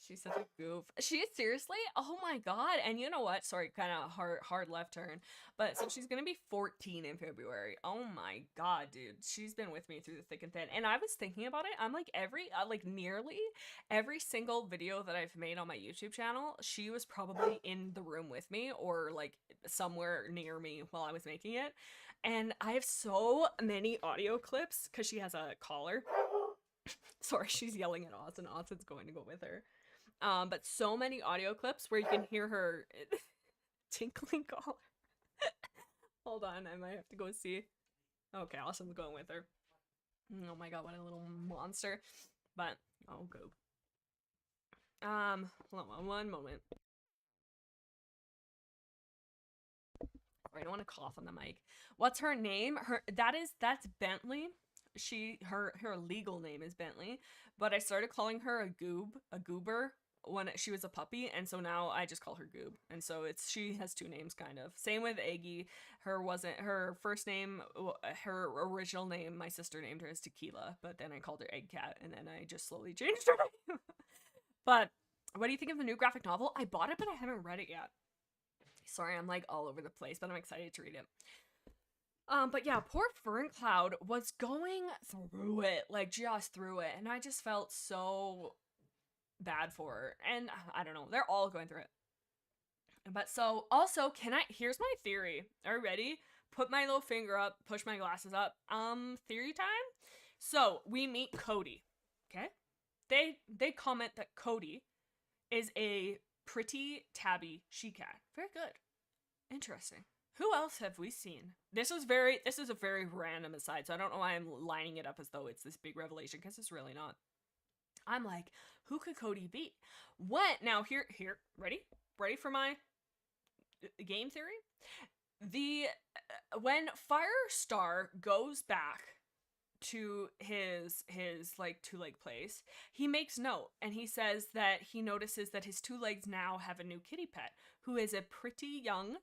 She's such a goof. She is seriously, oh my god. And you know what? Sorry, kind of hard left turn. But so she's gonna be 14 in February. Oh my god, dude. She's been with me through the thick and thin. And I was thinking about it. I'm like like nearly every single video that I've made on my YouTube channel, she was probably in the room with me or like somewhere near me while I was making it. And I have so many audio clips because she has a collar. Sorry, she's yelling at Oz, and Oz's going to go with her. But so many audio clips where you can hear her tinkling collar. Hold on, I might have to go see. Okay, Awesome's going with her. Oh my god, what a little monster. But, oh, go. Hold on one moment. I don't want to cough on the mic. What's her name? That's Bentley. Her legal name is Bentley, but I started calling her a goober when she was a puppy, and so now I just call her Goob. And so she has two names kind of. Same with Eggy. Her first name, her original name, my sister named her as Tequila, but then I called her Egg Cat, and then I just slowly changed her name. But what do you think of the new graphic novel? I bought it, but I haven't read it yet. Sorry, I'm like all over the place, but I'm excited to read it. But yeah, poor Fern Cloud was going through it, like just through it, and I just felt so bad for her. And I don't know, they're all going through it. But so, also, here's my theory. Are you ready? Put my little finger up, push my glasses up. Theory time? So, we meet Cody, okay? They comment that Cody is a pretty tabby she-cat. Very good. Interesting. Who else have we seen? This is a very random aside, so I don't know why I'm lining it up as though it's this big revelation, because it's really not. I'm like, who could Cody be? What? Now, here, ready? Ready for my game theory? When Firestar goes back to his like two-leg place, he makes note, and he says that he notices that his two legs now have a new kitty pet, who is a pretty young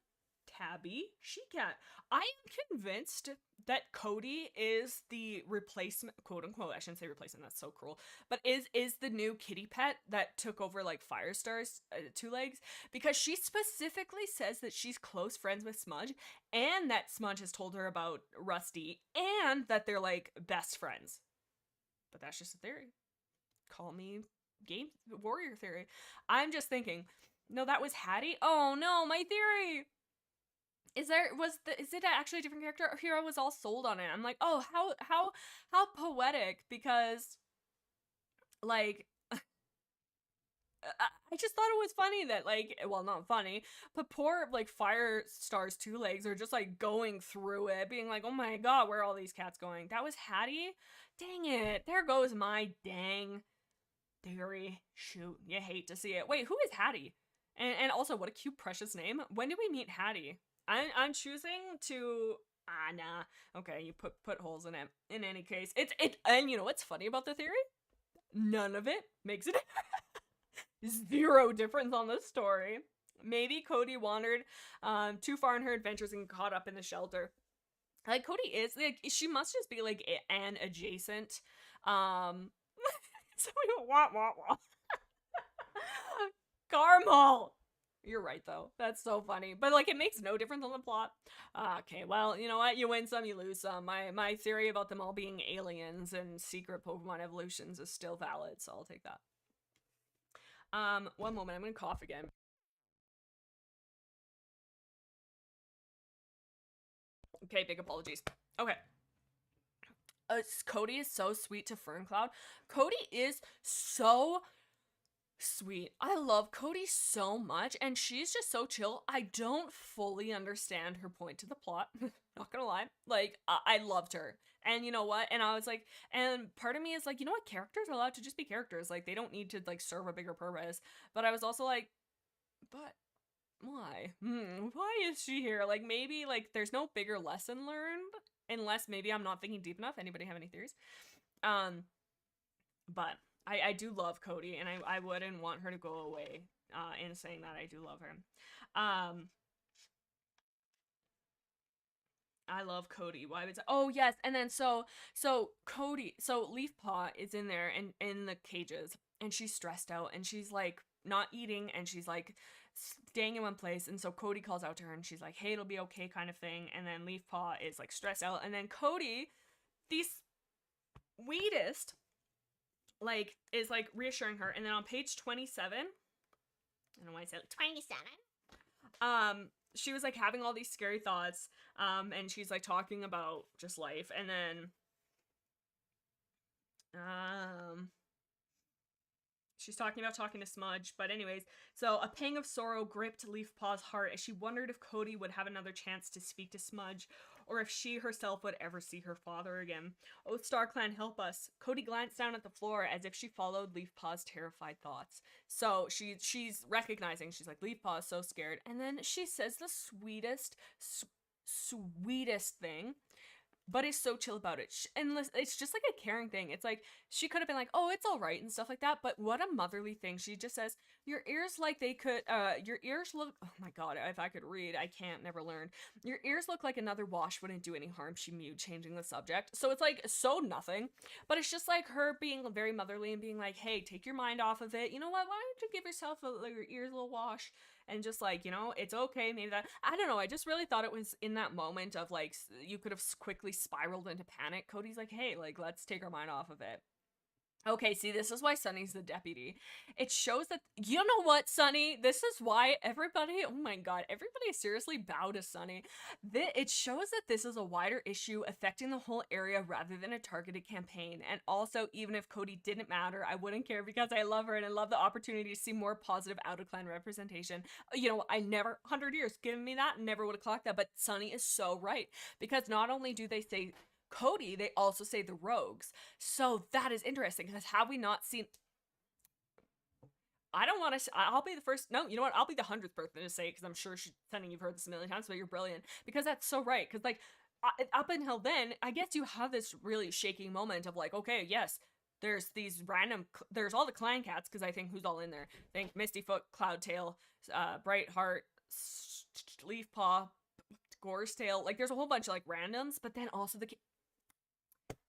tabby she-cat. I am convinced that Cody is the replacement, quote unquote, I shouldn't say replacement, that's so cruel, but is the new kitty pet that took over like Firestar's two legs, because she specifically says that she's close friends with Smudge, and that Smudge has told her about Rusty, and that they're like best friends. But that's just a theory. Call me game warrior theory. I'm just thinking, no, that was Hattie. Oh no, my theory. Is it actually a different character? Here I was all sold on it. I'm like, oh, how poetic, because like I just thought it was funny that, like, well, not funny, but poor like Firestar's two legs are just like going through it, being like, oh my god, where are all these cats going? That was Hattie? Dang it. There goes my dang theory. Shoot, you hate to see it. Wait, who is Hattie? And also, what a cute, precious name. When did we meet Hattie? I'm choosing to nah. Okay, you put holes in it. In any case, and you know what's funny about the theory? None of it makes it zero difference on the story. Maybe Cody wandered too far in her adventures and caught up in the shelter. Like, Cody is like, she must just be like an adjacent so we wah. Caramel. You're right, though. That's so funny. But, like, it makes no difference on the plot. Okay, well, you know what? You win some, you lose some. My theory about them all being aliens and secret Pokemon evolutions is still valid, so I'll take that. One moment. I'm gonna cough again. Okay, big apologies. Okay. Cody is so sweet to Ferncloud. Cody is so sweet. I love Cody so much, and she's just so chill. I don't fully understand her point to the plot. Not gonna lie. Like, I loved her. And you know what? And I was like, and part of me is like, you know what? Characters are allowed to just be characters. Like, they don't need to, like, serve a bigger purpose. But I was also like, but why? Why is she here? Like, maybe, like, there's no bigger lesson learned. Unless maybe I'm not thinking deep enough. Anybody have any theories? But I do love Cody, and I wouldn't want her to go away, in saying that I do love her. I love Cody. Why was oh yes, and then Cody, so Leaf Paw is in there and in the cages, and she's stressed out, and she's like not eating, and she's like staying in one place, and so Cody calls out to her, and she's like, "Hey, it'll be okay," kind of thing, and then Leaf Paw is like stressed out, and then Cody, the sweetest, like is like reassuring her, and then on page 27, I don't know why I said like 27. She was like having all these scary thoughts, and she's like talking about just life, and then she's talking about talking to Smudge, but anyways, so a pang of sorrow gripped Leaf Paw's heart as she wondered if Cody would have another chance to speak to Smudge, or if she herself would ever see her father again. Oh, Star Clan, help us. Cody glanced down at the floor as if she followed Leaf Paw's terrified thoughts. So she's recognizing, she's like, Leaf Paw is so scared. And then she says the sweetest thing, but is so chill about it. And it's just like a caring thing. It's like, she could have been like, oh, it's all right and stuff like that, but what a motherly thing. She just says, your ears like they could, your ears look, oh my god, if I could read, I can't, never learn. Your ears look like another wash wouldn't do any harm, she mewed, changing the subject. So it's like, so nothing, but it's just like her being very motherly and being like, hey, take your mind off of it. You know what, why don't you give yourself your ears a little wash? And just like, you know, it's okay, maybe that, I don't know, I just really thought it was in that moment of like, you could have quickly spiraled into panic. Cody's like, hey, like, let's take our mind off of it. Okay, see, this is why Sunny's the deputy. It shows that, you know what, Sunny? This is why everybody, oh my god, everybody seriously bow to Sunny. It shows that this is a wider issue affecting the whole area rather than a targeted campaign. And also, even if Cody didn't matter, I wouldn't care because I love her and I love the opportunity to see more positive out-of-clan representation. You know, I never, 100 years, given me that, never would have clocked that, but Sunny is so right. Because not only do they say Cody, they also say the rogues. So that is interesting because have we not seen, I don't want to, I'll be the first, no, you know what, I'll be the 100th person to say it because I'm sure Sunny, you've heard this a million times, but you're brilliant because that's so right. Because like up until then, I guess you have this really shaking moment of like, okay, yes, there's these random, there's all the clan cats, because I think who's all in there, I think Mistyfoot, Cloudtail, Brightheart, Leafpaw, Gorstail, like there's a whole bunch of like randoms, but then also the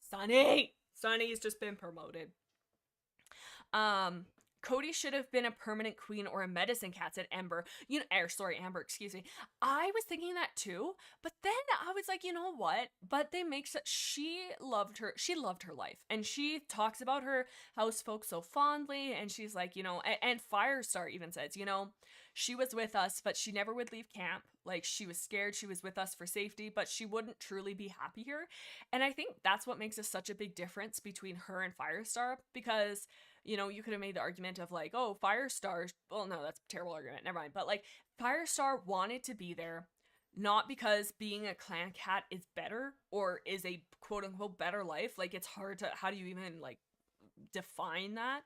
Sunny's just been promoted. Cody should have been a permanent queen or a medicine cat, said Amber. Amber, excuse me. I was thinking that too, but then I was like, you know what? But they make such, she loved her life, and she talks about her house folks so fondly, and she's like, you know, and Firestar even says, you know, she was with us, but she never would leave camp. Like, she was scared, she was with us for safety, but she wouldn't truly be happy here. And I think that's what makes us such a big difference between her and Firestar, because, you know, you could have made the argument of like, oh, Firestar, well, no, that's a terrible argument, never mind. But like, Firestar wanted to be there, not because being a clan cat is better or is a quote unquote better life. Like, it's hard to, how do you even like define that?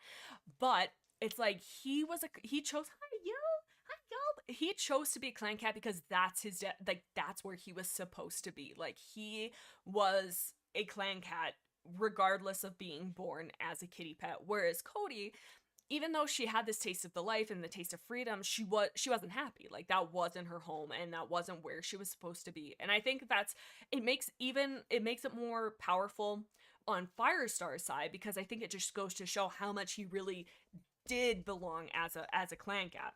But it's like, he chose, he chose to be a clan cat because that's his like that's where he was supposed to be. Like, he was a clan cat regardless of being born as a kitty pet, whereas Cody, even though she had this taste of the life and the taste of freedom, she wasn't happy. Like, that wasn't her home and that wasn't where she was supposed to be. And I think it makes it more powerful on Firestar's side, because I think it just goes to show how much he really did belong as a clan cat.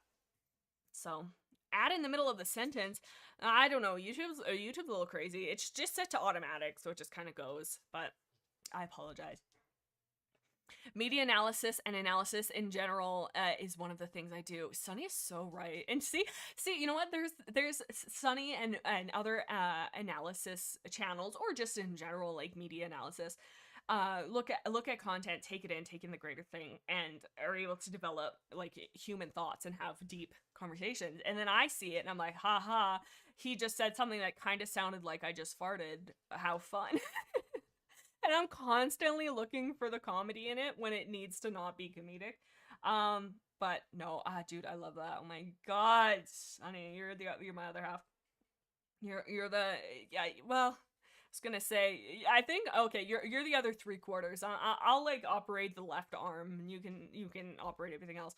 So, add in the middle of the sentence, I don't know, YouTube's a little crazy. It's just set to automatic, so it just kind of goes, but I apologize. Media analysis and analysis in general is one of the things I do. Sunny is so right. And see, you know what? There's Sunny and other analysis channels, or just in general, like media analysis. Look at content, take it in, take in the greater thing, and are able to develop like human thoughts and have deep conversations. And then I see it and I'm like, haha, he just said something that kind of sounded like I just farted. How fun. And I'm constantly looking for the comedy in it when it needs to not be comedic. But no, dude, I love that. Oh my god, Sunny, you're my other half. You're the, yeah, well, I was gonna say, I think, okay, you're the other 3/4. I'll like operate the left arm, and you can operate everything else,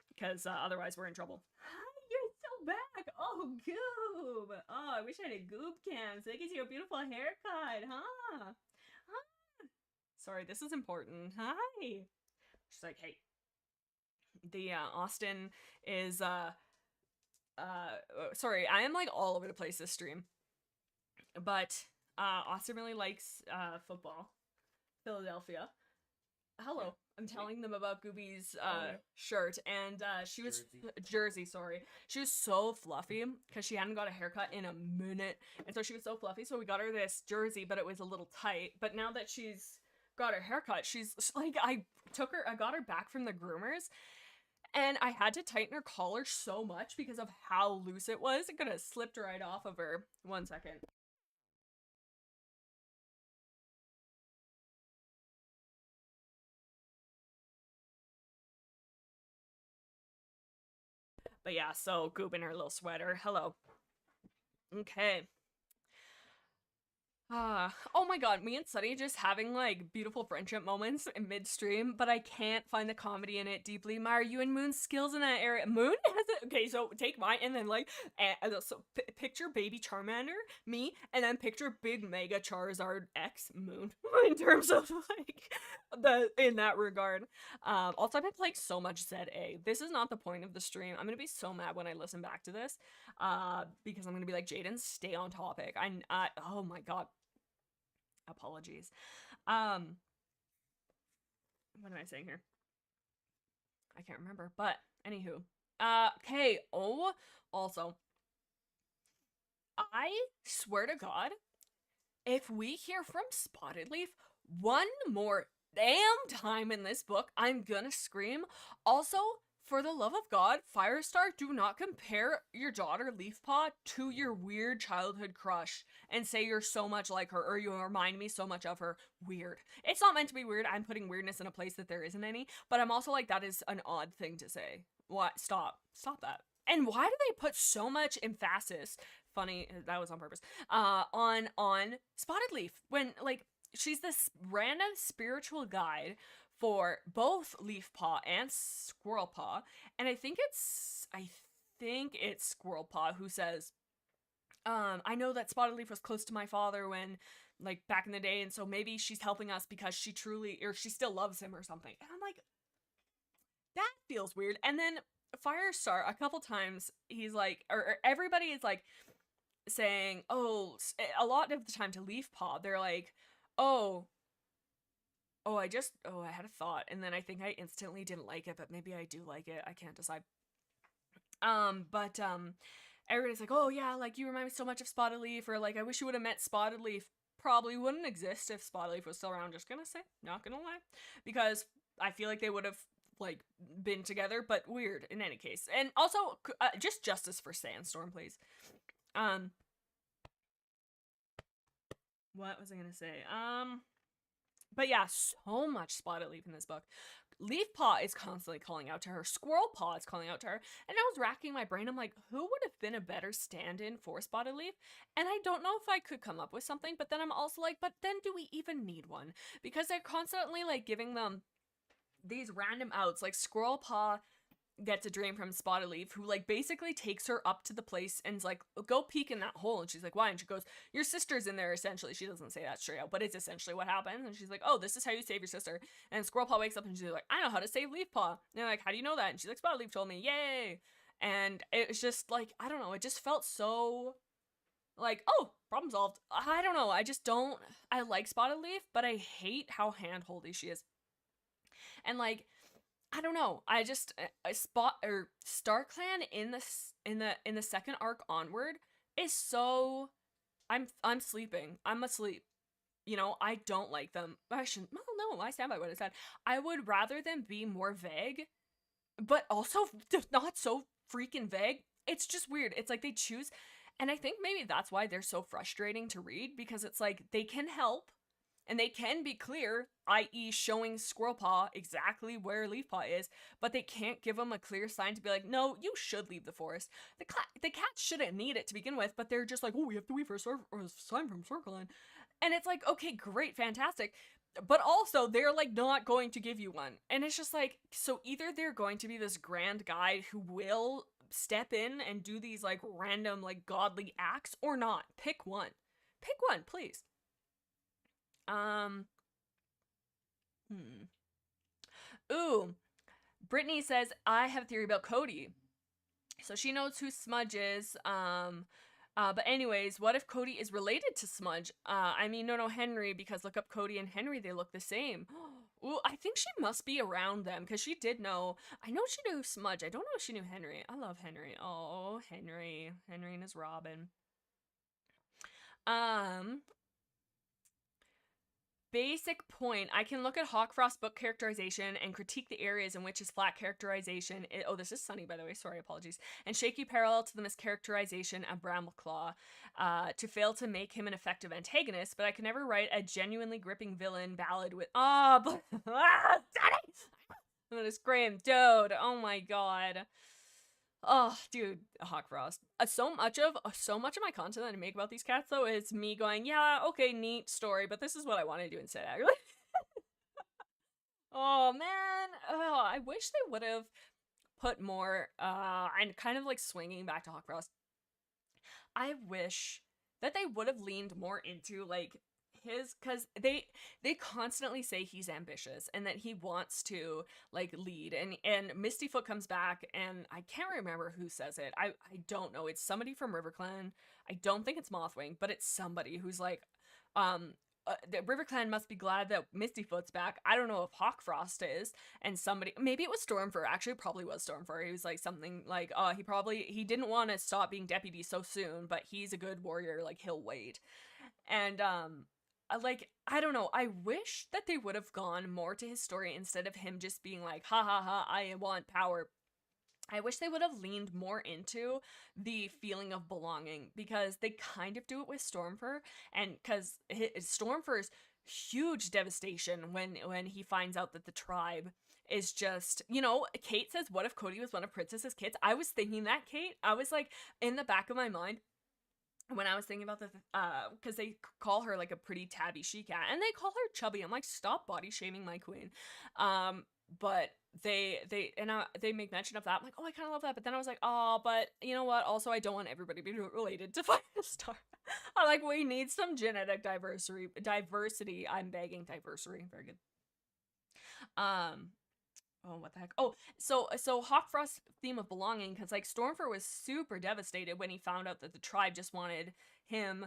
because otherwise we're in trouble. You're so back. Oh, Goob. Oh, I wish I had a Goob cam so I could see your beautiful haircut, huh? Sorry, this is important. Hi. She's like, hey. The Austin is sorry, I am like all over the place this stream. But Austin really likes football. Philadelphia. Hello. I'm telling them about Gooby's shirt, and she was jersey, sorry. She was so fluffy because she hadn't got a haircut in a minute, and so she was so fluffy. So we got her this jersey, but it was a little tight. But now that she's got her haircut, she's like, I got her back from the groomers, and I had to tighten her collar so much because of how loose it was. It could have slipped right off of her. 1 second. But yeah, so Goob in her little sweater. Hello. Okay. Oh my god, me and Sunny just having like beautiful friendship moments in midstream, but I can't find the comedy in it. Deeply admire you and Moon's skills in that area. Moon has it. Okay, so take mine and then like, so picture baby Charmander, me, and then picture big Mega Charizard X Moon in terms of like in that regard. Also I've been playing so much ZA. This is not the point of the stream. I'm gonna be so mad when I listen back to this, because I'm gonna be like, Jaden, stay on topic. Oh my god. Apologies. What am I saying here? I can't remember, but anywho. Okay. Oh, also, I swear to God, if we hear from Spotted Leaf one more damn time in this book, I'm gonna scream. Also, for the love of God, Firestar, do not compare your daughter Leafpaw to your weird childhood crush and say you're so much like her or you remind me so much of her. Weird. It's not meant to be weird. I'm putting weirdness in a place that there isn't any, but I'm also like, that is an odd thing to say. What? Stop that. And why do they put so much emphasis, funny, that was on purpose, on Spotted Leaf when like she's this random spiritual guide for both Leafpaw and Squirrelpaw, and I think it's Squirrelpaw who says, I know that Spotted Leaf was close to my father when, like, back in the day, and so maybe she's helping us because she still loves him or something. And I'm like, that feels weird. And then Firestar, a couple times, he's like, or everybody is like saying, oh, a lot of the time to Leafpaw, they're like, I had a thought, and then I think I instantly didn't like it, but maybe I do like it. I can't decide. Everybody's like, oh yeah, like, you remind me so much of Spotted Leaf, or like, I wish you would have met Spotted Leaf. Probably wouldn't exist if Spotted Leaf was still around, just gonna say, not gonna lie. Because I feel like they would have, like, been together, but weird in any case. And also, just justice for Sandstorm, please. What was I gonna say? But yeah, so much Spotted Leaf in this book. Leafpaw is constantly calling out to her. Squirrelpaw is calling out to her. And I was racking my brain. I'm like, who would have been a better stand-in for Spotted Leaf? And I don't know if I could come up with something, but then I'm also like, but then do we even need one? Because they're constantly like giving them these random outs. Like Squirrelpaw gets a dream from Spotted Leaf, who like basically takes her up to the place and's like, go peek in that hole. And she's like, why? And she goes, your sister's in there, essentially. She doesn't say that straight out, but it's essentially what happens. And she's like, oh, this is how you save your sister. And Squirrelpaw wakes up and she's like, I know how to save Leafpaw. And they're like, how do you know that? And she's like, Spotted Leaf told me. Yay. And it was just like, I don't know, it just felt so like, oh, problem solved. I don't know, I like Spotted Leaf, but I hate how hand-holdy she is. And like, I don't know. I just StarClan in the second arc onward is so. I'm sleeping. I'm asleep. You know, I don't like them. I shouldn't. Well, no, I stand by what I said. I would rather them be more vague, but also not so freaking vague. It's just weird. It's like they choose, and I think maybe that's why they're so frustrating to read, because it's like they can help. And they can be clear, i.e. showing Squirrelpaw exactly where Leafpaw is, but they can't give him a clear sign to be like, no, you should leave the forest. The cat shouldn't need it to begin with, but they're just like, oh, we have to wait for a sign from StarClan. And it's like, okay, great, fantastic. But also, they're like not going to give you one. And it's just like, so either they're going to be this grand guide who will step in and do these like random like godly acts or not? Pick one. Pick one, please. Ooh, Brittany says, I have a theory about Cody. So she knows who Smudge is. But anyways, what if Cody is related to Smudge? I mean, no, Henry, because look up Cody and Henry, they look the same. Ooh, I think she must be around them, because she did know. I know she knew Smudge. I don't know if she knew Henry. I love Henry. Oh, Henry. Henry and his Robin. Basic point. I can look at Hawkfrost's book characterization and critique the areas in which his flat characterization oh, this is Sunny, by the way, sorry, apologies, and shaky parallel to the mischaracterization of Brambleclaw, to fail to make him an effective antagonist, but I can never write a genuinely gripping villain ballad with Sunny! I'm gonna scream, dude, oh my god. Oh, dude, Hawkfrost. So much of my content that I make about these cats, though, is me going, yeah, okay, neat story, but this is what I want to do instead, actually. Oh, man. Oh, I wish they would have put more, and kind of like swinging back to Hawkfrost. I wish that they would have leaned more into, like, because they constantly say he's ambitious and that he wants to like lead, and Mistyfoot comes back, and I can't remember who says it. I don't know. It's somebody from RiverClan. I don't think it's Mothwing, but it's somebody who's like, the RiverClan must be glad that Mistyfoot's back. I don't know if Hawkfrost is, and somebody, maybe it was Stormfur. Actually, it probably was Stormfur. He was like something like, he didn't want to stop being deputy so soon, but he's a good warrior. Like he'll wait, and like, I don't know, I wish that they would have gone more to his story instead of him just being like, ha ha ha, I want power. I wish they would have leaned more into the feeling of belonging, because they kind of do it with Stormfur, and because Stormfur's huge devastation when he finds out that the tribe is just, Kate says, what if Cody was one of Princess's kids? I was thinking that, Kate. I was like, in the back of my mind, when I was thinking about because they call her like a pretty tabby she-cat, and they call her chubby. I'm like, stop body shaming my queen. But they make mention of that. I'm like, oh, I kind of love that. But then I was like, oh, but you know what? Also, I don't want everybody to be related to Firestar. I'm like, we need some genetic diversity. I'm begging diversity. Very good. Oh, what the heck? Oh, so Hawkfrost's theme of belonging, because like Stormfur was super devastated when he found out that the tribe just wanted him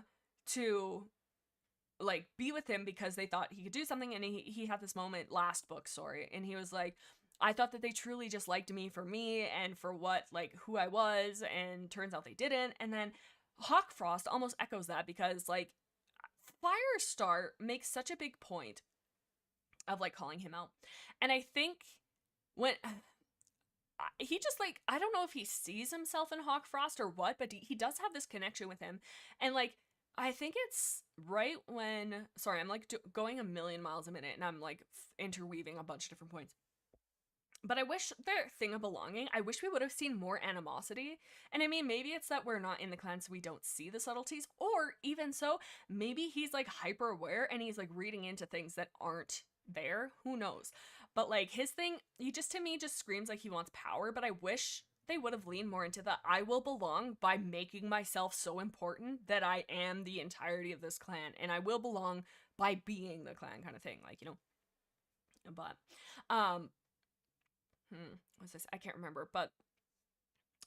to like be with him because they thought he could do something, and he had this moment last book, sorry, and he was like, I thought that they truly just liked me for me and for what, like, who I was, and turns out they didn't. And then Hawkfrost almost echoes that, because like Firestar makes such a big point of like calling him out, and I think when he just like, I don't know if he sees himself in Hawkfrost or what, but he does have this connection with him. And like, I think it's right when, sorry, I'm like going a million miles a minute, and I'm like interweaving a bunch of different points. But I wish their thing of belonging, I wish we would have seen more animosity. And I mean, maybe it's that we're not in the clan, so we don't see the subtleties, or even so, maybe he's like hyper aware and he's like reading into things that aren't there. Who knows? But like his thing, he just, to me, just screams like he wants power. But I wish they would have leaned more into the I will belong by making myself so important that I am the entirety of this clan, and I will belong by being the clan kind of thing. Like, but what's this? I can't remember, but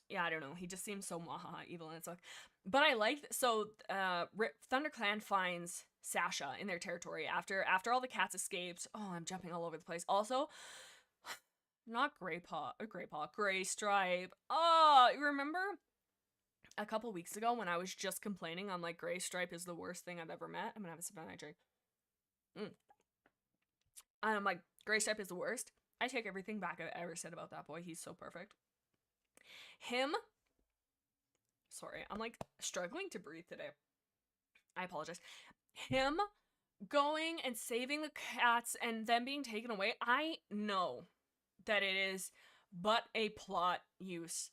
yeah, I don't know. He just seems so maha evil, and it's like, but I like, so ThunderClan finds Sasha in their territory after all the cats escaped. Oh, I'm jumping all over the place. Also, not Gray Stripe. Oh, you remember a couple weeks ago when I was just complaining, I'm like, Gray Stripe is the worst thing I've ever met? I'm gonna have a sip of my drink. And I'm like, Gray Stripe is the worst. I take everything back I've ever said about that boy. He's so perfect. Him, sorry, I'm like struggling to breathe today. I apologize. Him going and saving the cats and them being taken away, I know that it is but a plot use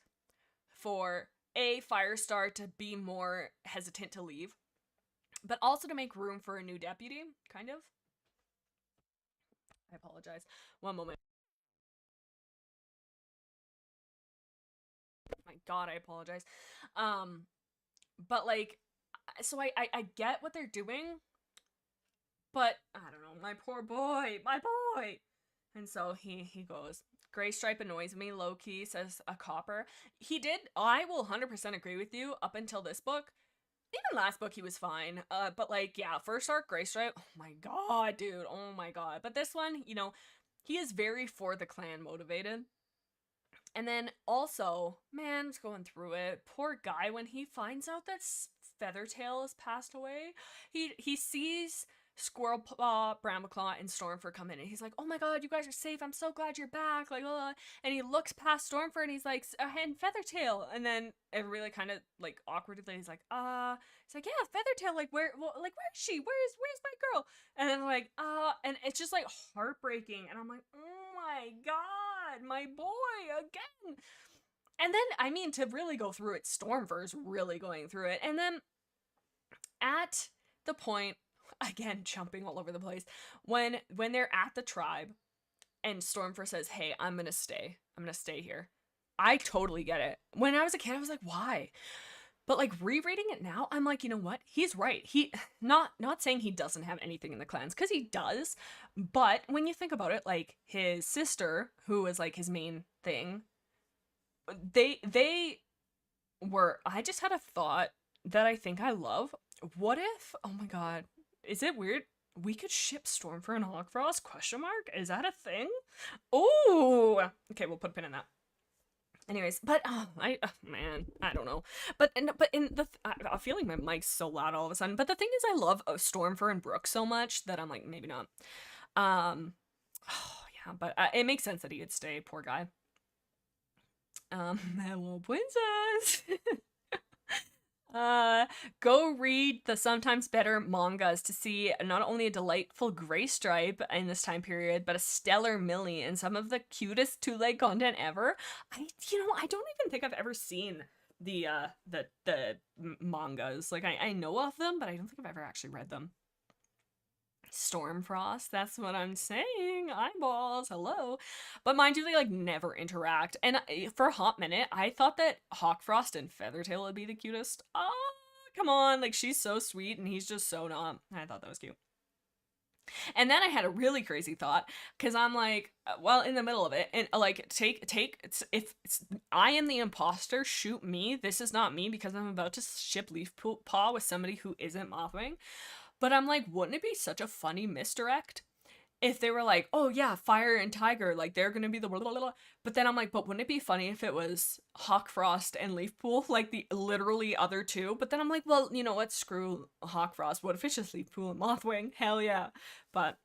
for a Firestar to be more hesitant to leave, but also to make room for a new deputy, kind of. I apologize. One moment. My God, I apologize. Um, but like, so I get what they're doing, but I don't know, my poor boy, my boy. And so he goes, Gray Stripe annoys me, low key, says a copper. He did, I will 100% agree with you up until this book. Even last book he was fine. But like, yeah, first arc Gray Stripe, oh my god, dude, oh my god. But this one, you know, he is very for the clan motivated. And then also, man, going through it, poor guy, when he finds out that Feathertail has passed away, he sees Squirrel Paw, Brambleclaw, and Stormfur come in, and he's like, "Oh my God, you guys are safe! I'm so glad you're back!" Like, and he looks past Stormfur, and he's like, "And Feathertail," and then everybody like, kind of like awkwardly, he's like, he's like, "Yeah, Feathertail, like where is she? Where's my girl?" And then like, and it's just like heartbreaking, and I'm like, "Oh my God, my boy again!" And then, I mean, to really go through it, Stormfur's really going through it, and then at the point, again, jumping all over the place, when they're at the tribe and Stormfur says, "Hey, I'm gonna stay here," I totally get it. When I was a kid, I was like, why? But like rereading it now, I'm like, you know what, he's right. He not saying he doesn't have anything in the clans, because he does, but when you think about it, like his sister, who was like his main thing, they were, I just had a thought that I think I love. What if, oh my God, is it weird? We could ship Stormfur and Hawkfrost? Question mark? Is that a thing? Oh, okay, we'll put a pin in that. Anyways, but man, I don't know. But in the I'm feeling my mic's so loud all of a sudden. But the thing is, I love Stormfur and Brooke so much that I'm like, maybe not. Oh yeah, but it makes sense that he would stay. Poor guy. Hello, princess. Go read the sometimes better mangas to see not only a delightful Gray Stripe in this time period, but a stellar Millie and some of the cutest two-leg content ever. I don't even think I've ever seen the mangas. Like I know of them, but I don't think I've ever actually read them. Stormfrost, that's what I'm saying. Eyeballs, hello. But mind you, they like never interact. And for a hot minute, I thought that Hawkfrost and Feathertail would be the cutest. Oh, come on, like she's so sweet and he's just so not. I thought that was cute. And then I had a really crazy thought, because I'm like, well, in the middle of it, and like if I am the imposter, shoot me. This is not me, because I'm about to ship Leaf Paw with somebody who isn't Mothwing. But I'm like, wouldn't it be such a funny misdirect if they were like, oh yeah, Fire and Tiger, like they're gonna be the blah, blah, blah. But then I'm like, but wouldn't it be funny if it was Hawkfrost and Leafpool, like the literally other two? But then I'm like, well, you know what, screw Hawkfrost, what if it's just Leafpool and Mothwing? Hell yeah. But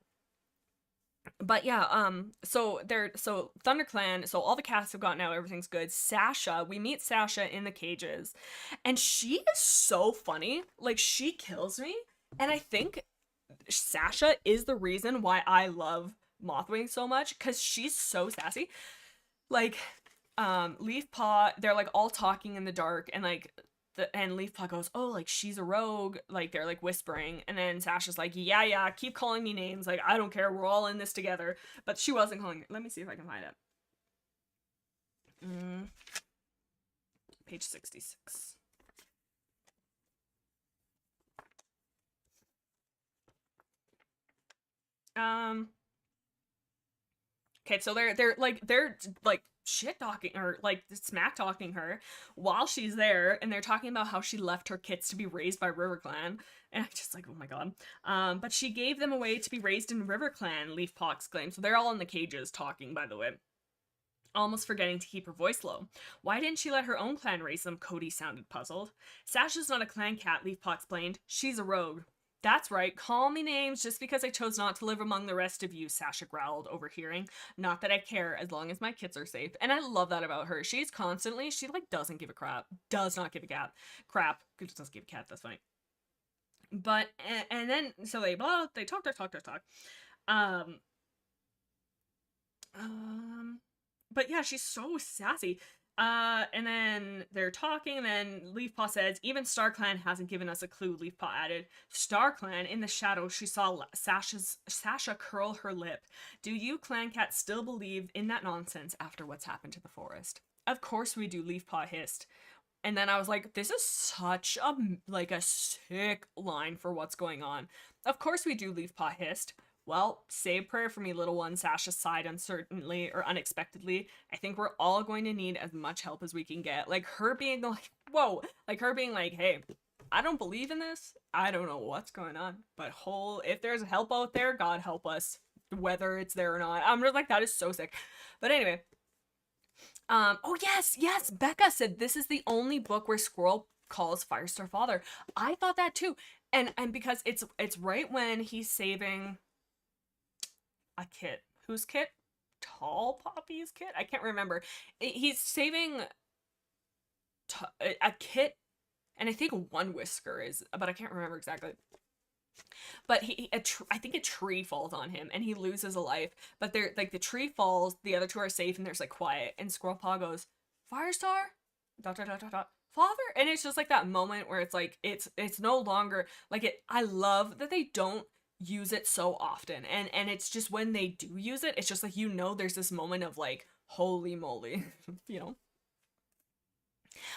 yeah, so ThunderClan, so all the casts have gotten out, everything's good. Sasha, we meet Sasha in the cages, and she is so funny, like she kills me. And I think Sasha is the reason why I love Mothwing so much, because she's so sassy. Like, Leafpaw, they're like all talking in the dark, and like and Leafpaw goes, oh, like she's a rogue, like they're like whispering, and then Sasha's like, yeah, keep calling me names, like I don't care, we're all in this together. But she wasn't calling. Let me see if I can find it. Page 66. Okay, so they're like shit talking or like smack talking her while she's there, and they're talking about how she left her kits to be raised by RiverClan, and I'm just like, oh my God. But she gave them away to be raised in RiverClan, Leafpaw exclaimed. So they're all in the cages talking, by the way, almost forgetting to keep her voice low. Why didn't she let her own clan raise them? Cody sounded puzzled. Sasha's not a clan cat, Leafpaw explained. She's a rogue. That's right, call me names just because I chose not to live among the rest of you, Sasha growled, overhearing. Not that I care, as long as my kids are safe. And I love that about her. She's constantly, she like doesn't give a crap. Does not give a crap. Doesn't give a cat, that's funny. But, and then, so they talk. But yeah, she's so sassy. And then they're talking, and then Leafpaw says, even StarClan hasn't given us a clue, Leafpaw added. StarClan, in the shadows, she saw Sasha curl her lip. Do you, Clan Cat, still believe in that nonsense after what's happened to the forest? of course we do, leaf paw hissed. And then I was like, this is such a, like, a sick line for what's going on. Of course we do, leaf paw hissed. Well, say a prayer for me, little one, Sasha sighed uncertainly or unexpectedly. I think we're all going to need as much help as we can get. Like, her being like, whoa, like her being like, hey, I don't believe in this. I don't know what's going on, but if there's help out there, God help us, whether it's there or not. I'm just like, that is so sick. But anyway, oh yes, Becca said this is the only book where Squirrel calls Firestar father. I thought that too, and because it's right when he's saving a kit. Whose kit? Tall Poppy's kit? I can't remember. He's saving a kit, and I think one whisker is, but I can't remember exactly. But I think a tree falls on him, and he loses a life. But they're like, the tree falls, the other two are safe, and there's like quiet. And Squirrel Paw goes, Firestar, ... father, and it's just like that moment where it's like it's no longer like it. I love that they don't use it so often, and it's just when they do use it, it's just like, you know, there's this moment of like, holy moly, you know.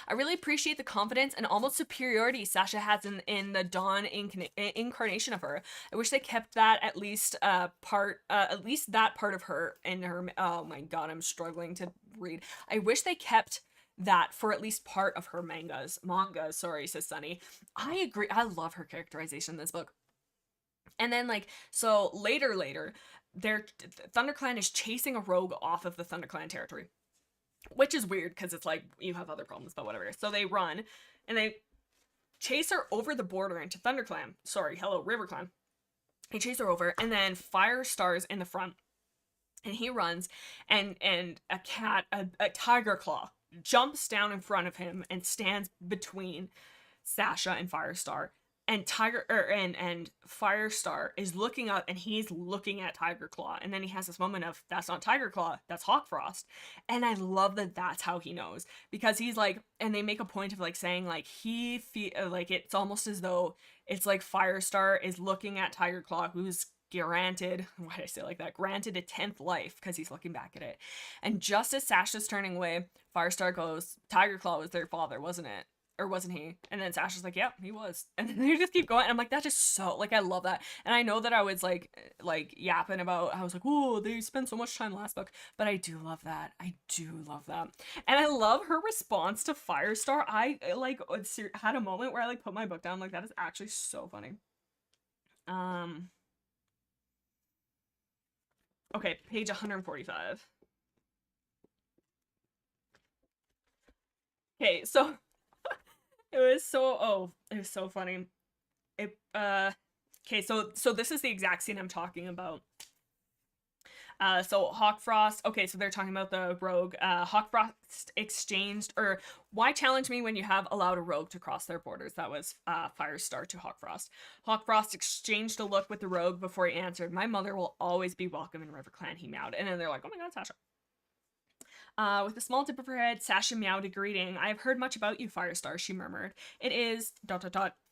I really appreciate the confidence and almost superiority Sasha has in the Dawn incarnation of her. I wish they kept that at least that part of her in her. Oh my god, I'm struggling to read. I wish they kept that for at least part of her mangas. Sorry, says Sunny. I agree. I love her characterization in this book. And then, like, so later, ThunderClan is chasing a rogue off of the ThunderClan territory, which is weird because it's like, you have other problems, but whatever. So they run and they chase her over the border into ThunderClan. RiverClan. They chase her over, and then Firestar's in the front, and he runs, and a Tiger Claw jumps down in front of him and stands between Sasha and Firestar. And Firestar is looking up, and he's looking at Tiger Claw, and then he has this moment of, that's not Tiger Claw, that's Hawk Frost. And I love that that's how he knows, because he's like, and they make a point of like saying like, like, it's almost as though it's like Firestar is looking at Tiger Claw, who's granted, why did I say like that, granted a 10th life, because he's looking back at it. And just as Sasha's turning away, Firestar goes, Tiger Claw was their father, wasn't it? Or wasn't he? And then Sasha's like, yeah, he was. And then they just keep going. And I'm like, that is so, like, I love that. And I know that I was like yapping about, I was like, oh, they spent so much time last book. But I do love that. I do love that. And I love her response to Firestar. I like had a moment where I like put my book down. Like, that is actually so funny. Okay, page 145. Okay, so it was so funny. Okay, so this is the exact scene I'm talking about. So Hawk Frost, okay, so they're talking about the rogue. Hawk Frost exchanged, or why challenge me when you have allowed a rogue to cross their borders? That was Firestar to Hawk Frost. Hawk Frost exchanged a look with the rogue before he answered, my mother will always be welcome in RiverClan, he meowed. And then they're like, oh my god, Sasha. With a small tip of her head, Sasha meowed a greeting. I have heard much about you, Firestar, she murmured. It is ...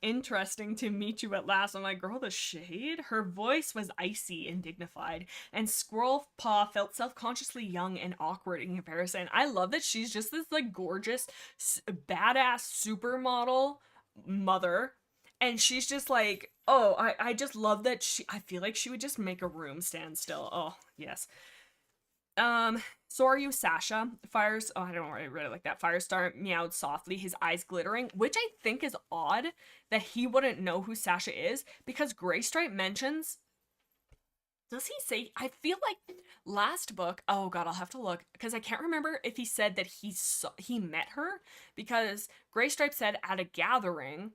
interesting to meet you at last. I'm like, girl, the shade? Her voice was icy and dignified, and Squirrel Paw felt self-consciously young and awkward in comparison. I love that she's just this, like, gorgeous, badass supermodel mother, and she's just like, oh, I just love that I feel like she would just make a room stand still. Oh, yes. So are you, Sasha? I don't really like that. Firestar meowed softly, his eyes glittering, which I think is odd that he wouldn't know who Sasha is, because Graystripe mentions, does he say, I feel like last book, oh god, I'll have to look, because I can't remember if he said that he met her, because Graystripe said at a gathering,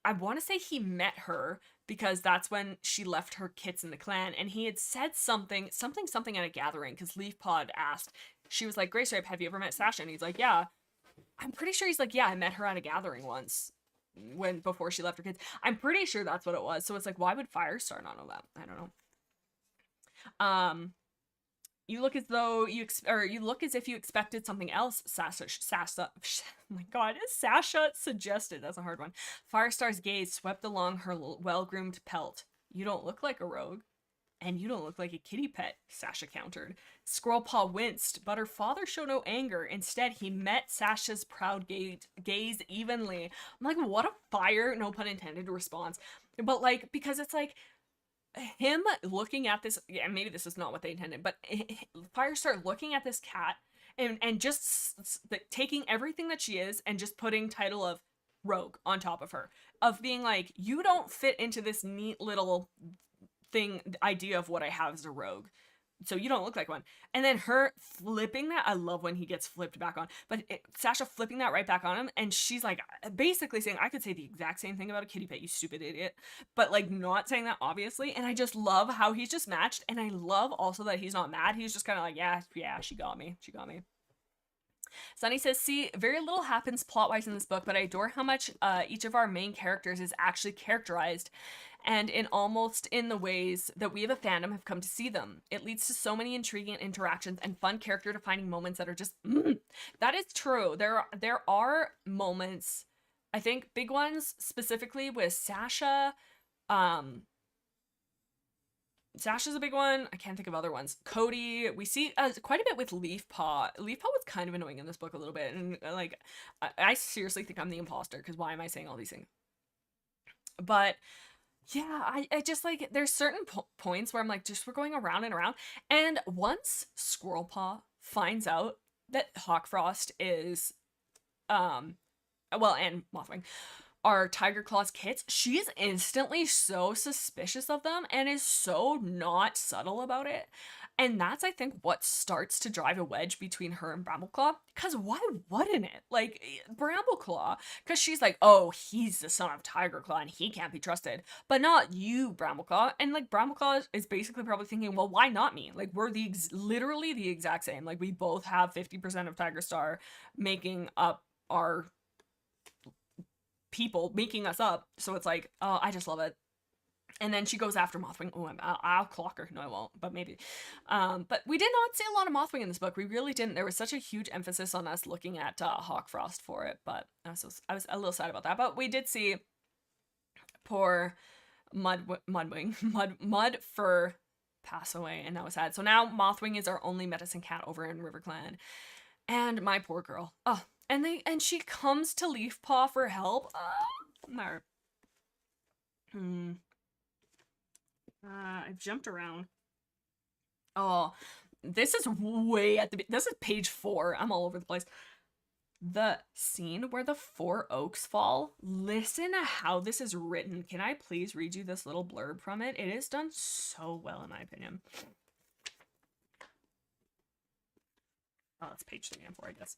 I want to say he met her, because that's when she left her kits in the clan, and he had said something at a gathering, because Leafpod asked, she was like, Graystripe, have you ever met Sasha? And he's like, yeah. I'm pretty sure he's like, yeah, I met her at a gathering once, before she left her kids. I'm pretty sure that's what it was. So it's like, why would Firestar not know that? I don't know. You look as though you look as if you expected something else, Sasha, oh my god, Sasha suggested. That's a hard one. Firestar's gaze swept along her well-groomed pelt. You don't look like a rogue. And you don't look like a kitty pet, Sasha countered. Squirrelpaw winced, but her father showed no anger. Instead, he met Sasha's proud gaze evenly. I'm like, what a fire, no pun intended, response. But like, because it's like, him looking at this, yeah, maybe this is not what they intended, but Firestar looking at this cat and just taking everything that she is and just putting title of rogue on top of her, of being like, you don't fit into this neat little thing idea of what I have as a rogue, so you don't look like one. And then her flipping that, I love when he gets flipped back on, but Sasha flipping that right back on him, and she's like basically saying, I could say the exact same thing about a kitty pet, you stupid idiot, but like not saying that obviously. And I just love how he's just matched, and I love also that he's not mad. He's just kind of like, yeah, she got me. Sunny says, see, very little happens plot-wise in this book, but I adore how much each of our main characters is actually characterized, and in almost in the ways that we of a fandom have come to see them. It leads to so many intriguing interactions and fun character-defining moments that are just, That is true. There are moments, I think big ones, specifically with Sasha. Sasha's a big one. I can't think of other ones. Cody, we see quite a bit with Leafpaw. Leafpaw was kind of annoying in this book a little bit, and like, I seriously think I'm the imposter, because why am I saying all these things? But yeah, I just like, there's certain points where I'm like, just we're going around and around, and once Squirrelpaw finds out that Hawkfrost is, and Mothwing are Tiger Claw's kits, she's instantly so suspicious of them and is so not subtle about it. And that's, I think, what starts to drive a wedge between her and Brambleclaw. Because why wouldn't it? Like, Brambleclaw, because she's like, oh, he's the son of Tiger Claw and he can't be trusted. But not you, Brambleclaw. And, like, Brambleclaw is basically probably thinking, well, why not me? Like, we're literally the exact same. Like, we both have 50% of Tiger Star making up our people, making us up. So it's like, oh, I just love it. And then she goes after Mothwing. Oh, I'll clock her. No, I won't, but maybe. But we did not see a lot of Mothwing in this book. We really didn't. There was such a huge emphasis on us looking at Hawkfrost for it, but I was a little sad about that. But we did see poor Mudfur pass away, and that was sad. So now Mothwing is our only medicine cat over in RiverClan. And my poor girl. Oh, and she comes to Leafpaw for help. I've jumped around. Oh, this is way at this is page 4. I'm all over the place. The scene where the 4 oaks fall. Listen to how this is written. Can I please read you this little blurb from it? It is done so well, in my opinion. Oh, it's page 3 and 4, I guess.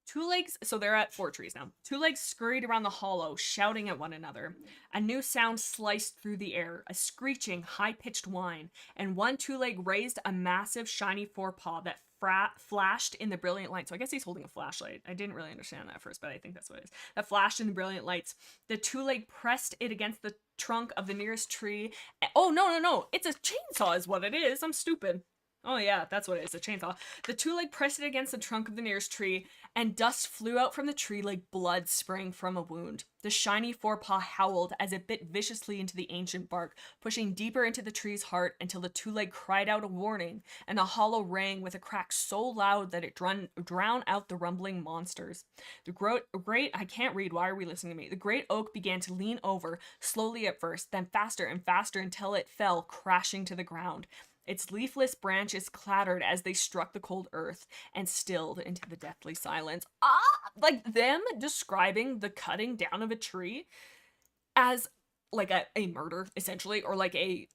Two legs, so they're at 4 trees now. Two legs scurried around the hollow, shouting at one another. A new sound sliced through the air, a screeching, high-pitched whine, and one two-leg raised a massive, shiny forepaw that flashed in the brilliant light. So I guess he's holding a flashlight. I didn't really understand that at first, but I think that's what it is. That flashed in the brilliant lights. The two-leg pressed it against the trunk of the nearest tree. Oh, no. It's a chainsaw is what it is. I'm stupid. Oh yeah, that's what it is, a chainsaw. The two-leg pressed it against the trunk of the nearest tree, and dust flew out from the tree like blood spraying from a wound. The shiny forepaw howled as it bit viciously into the ancient bark, pushing deeper into the tree's heart until the two-leg cried out a warning, and the hollow rang with a crack so loud that it drowned out the rumbling monsters. The great, I can't read, why are we listening to me? The great oak began to lean over, slowly at first, then faster and faster until it fell crashing to the ground. Its leafless branches clattered as they struck the cold earth and stilled into the deathly silence. Like them describing the cutting down of a tree as like a murder, essentially, or like a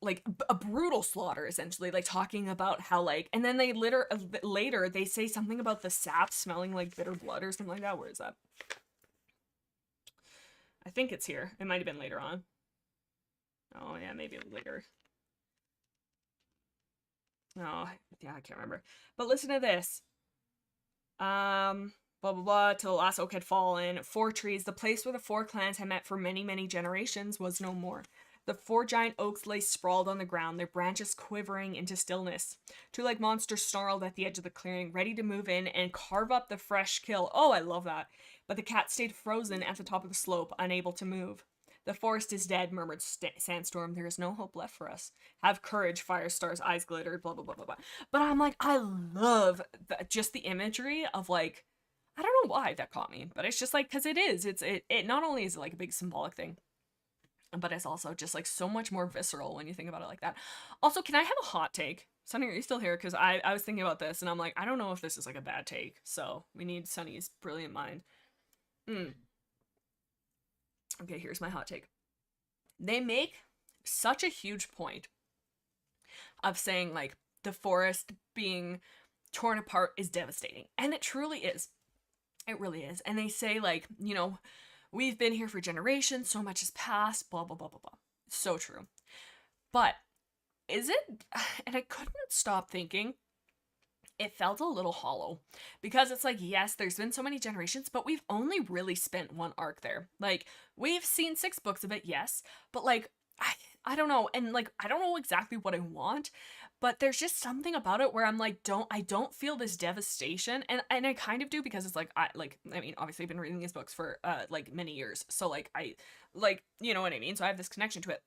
brutal slaughter, essentially, like talking about how like, and then they later they say something about the sap smelling like bitter blood or something like that. Where is that? I think it's here. It might have been later on. Oh yeah, maybe later. Oh, yeah, I can't remember. But listen to this. Blah, blah, blah, till the last oak had fallen. 4 trees, the place where the 4 clans had met for many, many generations, was no more. The 4 giant oaks lay sprawled on the ground, their branches quivering into stillness. Two-legged monsters snarled at the edge of the clearing, ready to move in and carve up the fresh kill. Oh, I love that. But the cat stayed frozen at the top of the slope, unable to move. The forest is dead, murmured Sandstorm. There is no hope left for us. Have courage, Firestar's eyes glittered, blah, blah, blah, blah, blah. But I'm like, I love just the imagery of like, I don't know why that caught me, but it's just like, because it is. It not only is like a big symbolic thing, but it's also just like so much more visceral when you think about it like that. Also, can I have a hot take? Sunny, are you still here? Because I was thinking about this and I'm like, I don't know if this is like a bad take. So we need Sunny's brilliant mind. Okay, here's my hot take. They make such a huge point of saying like the forest being torn apart is devastating. And it truly is. It really is. And they say like, you know, we've been here for generations, so much has passed, blah, blah, blah, blah, blah. So true. But is it, and I couldn't stop thinking, it felt a little hollow because it's like, yes, there's been so many generations, but we've only really spent one arc there. Like, we've seen 6 books of it, yes, but like, I don't know. And like, I don't know exactly what I want, but there's just something about it where I'm like, I don't feel this devastation. And I kind of do because it's like, I mean, obviously I've been reading these books for like many years. So like, you know what I mean? So I have this connection to it.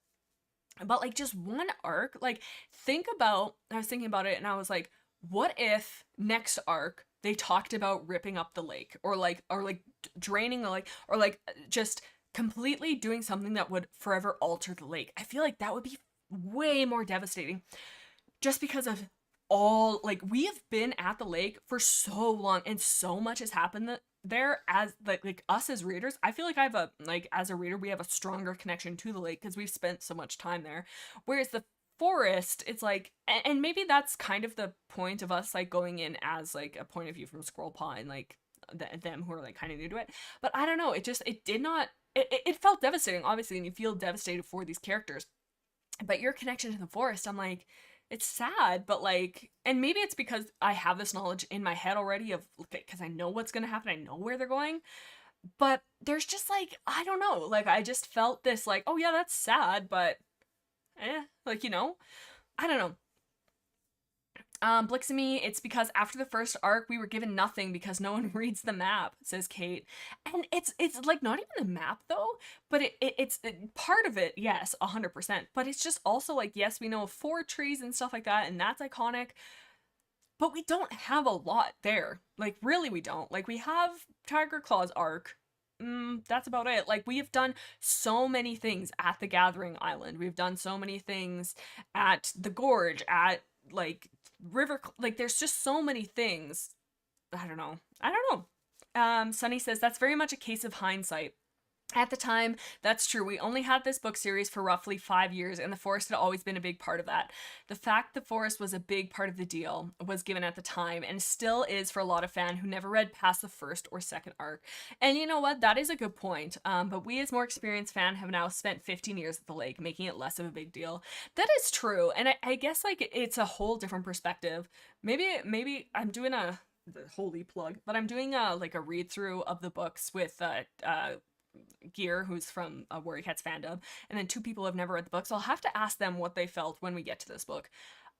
But like just one arc, like I was thinking about it and I was like, what if next arc they talked about ripping up the lake or like draining the lake or like just completely doing something that would forever alter the lake? I feel like that would be way more devastating just because of all, like, we have been at the lake for so long and so much has happened there as like us as readers. I feel like I have as a reader, we have a stronger connection to the lake because we've spent so much time there. Whereas the forest, it's like, and maybe that's kind of the point of us like going in as like a point of view from Scroll Paw and like them who are like kind of new to it. But I don't know, it felt devastating, obviously, and you feel devastated for these characters. But your connection to the forest, I'm like, it's sad, but like, and maybe it's because I have this knowledge in my head already of, because I know what's gonna happen, I know where they're going, but there's just like, I don't know, like I just felt this like, oh yeah, that's sad, but like, you know, I don't know. Blixemi, it's because after the first arc, we were given nothing because no one reads the map, says Kate. And it's like not even the map though, but it's part of it, yes, 100%. But it's just also like, yes, we know 4 trees and stuff like that, and that's iconic, but we don't have a lot there. Like, really, we don't. Like, we have Tiger Claw's arc. That's about it. Like, we have done so many things at the Gathering Island. We've done so many things at the Gorge, at like river, like there's just so many things. I don't know. Sunny says that's very much a case of hindsight. At the time, that's true. We only had this book series for roughly 5 years, and the forest had always been a big part of that. The fact the forest was a big part of the deal was given at the time, and still is for a lot of fans who never read past the first or second arc. And you know what? That is a good point. But we as more experienced fans have now spent 15 years at the lake, making it less of a big deal. That is true, and I guess like it's a whole different perspective. Maybe I'm doing the holy plug, but I'm doing like a read through of the books with Gear, who's from Warrior Cats fandom, and then 2 people who have never read the book, so I'll have to ask them what they felt when we get to this book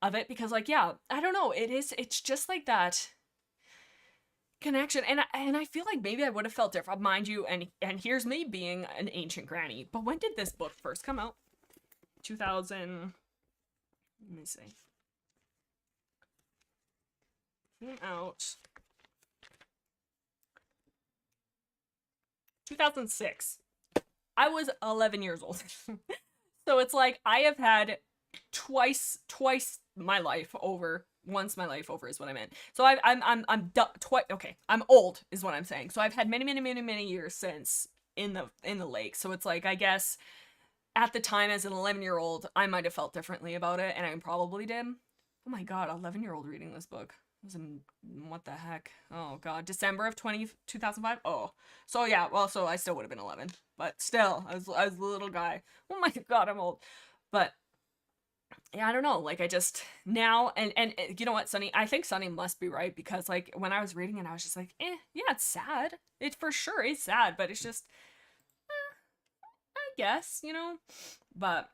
of it, because like, yeah, I don't know, it's just like that connection, and I feel like maybe I would have felt different, mind you, and here's me being an ancient granny, but when did this book first come out? 2000, let me see, came out 2006. I was 11 years old. So it's like I have had twice my life over. Once my life over is what I meant. So I'm old is what I'm saying. So I've had many years since in the lake. So it's like, I guess at the time as an 11-year-old, I might have felt differently about it, and I probably did. Oh my god, 11-year-old reading this book. Was in, what the heck? Oh god, December of 2005. Oh, so yeah, well, so I still would have been 11, but still, I was a little guy. Oh my god, I'm old. But yeah, I don't know, like I just now, and you know what, Sunny, I think Sunny must be right, because like when I was reading it, I was just like, yeah, it's sad. It for sure is sad, but it's just I guess, you know. But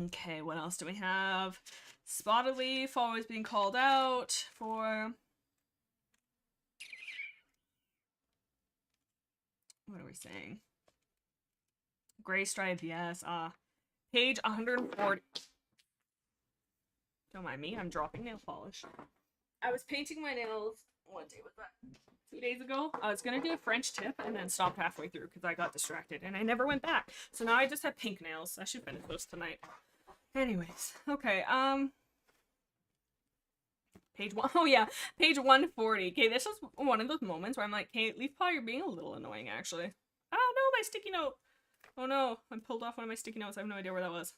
okay, what else do we have? Spotted Leaf always being called out for... What are we saying? Gray stripe, yes. Page 140. Don't mind me, I'm dropping nail polish. I was painting my nails, what day was that? 2 days ago. I was gonna do a French tip and then stopped halfway through because I got distracted and I never went back. So now I just have pink nails. I should finish those tonight. Anyways, okay, page one. Oh yeah, page 140. Okay, this is one of those moments where I'm like, hey, Leaf Paw, you're being a little annoying, actually. Oh no, my sticky note. Oh no, I pulled off one of my sticky notes. I have no idea where that was.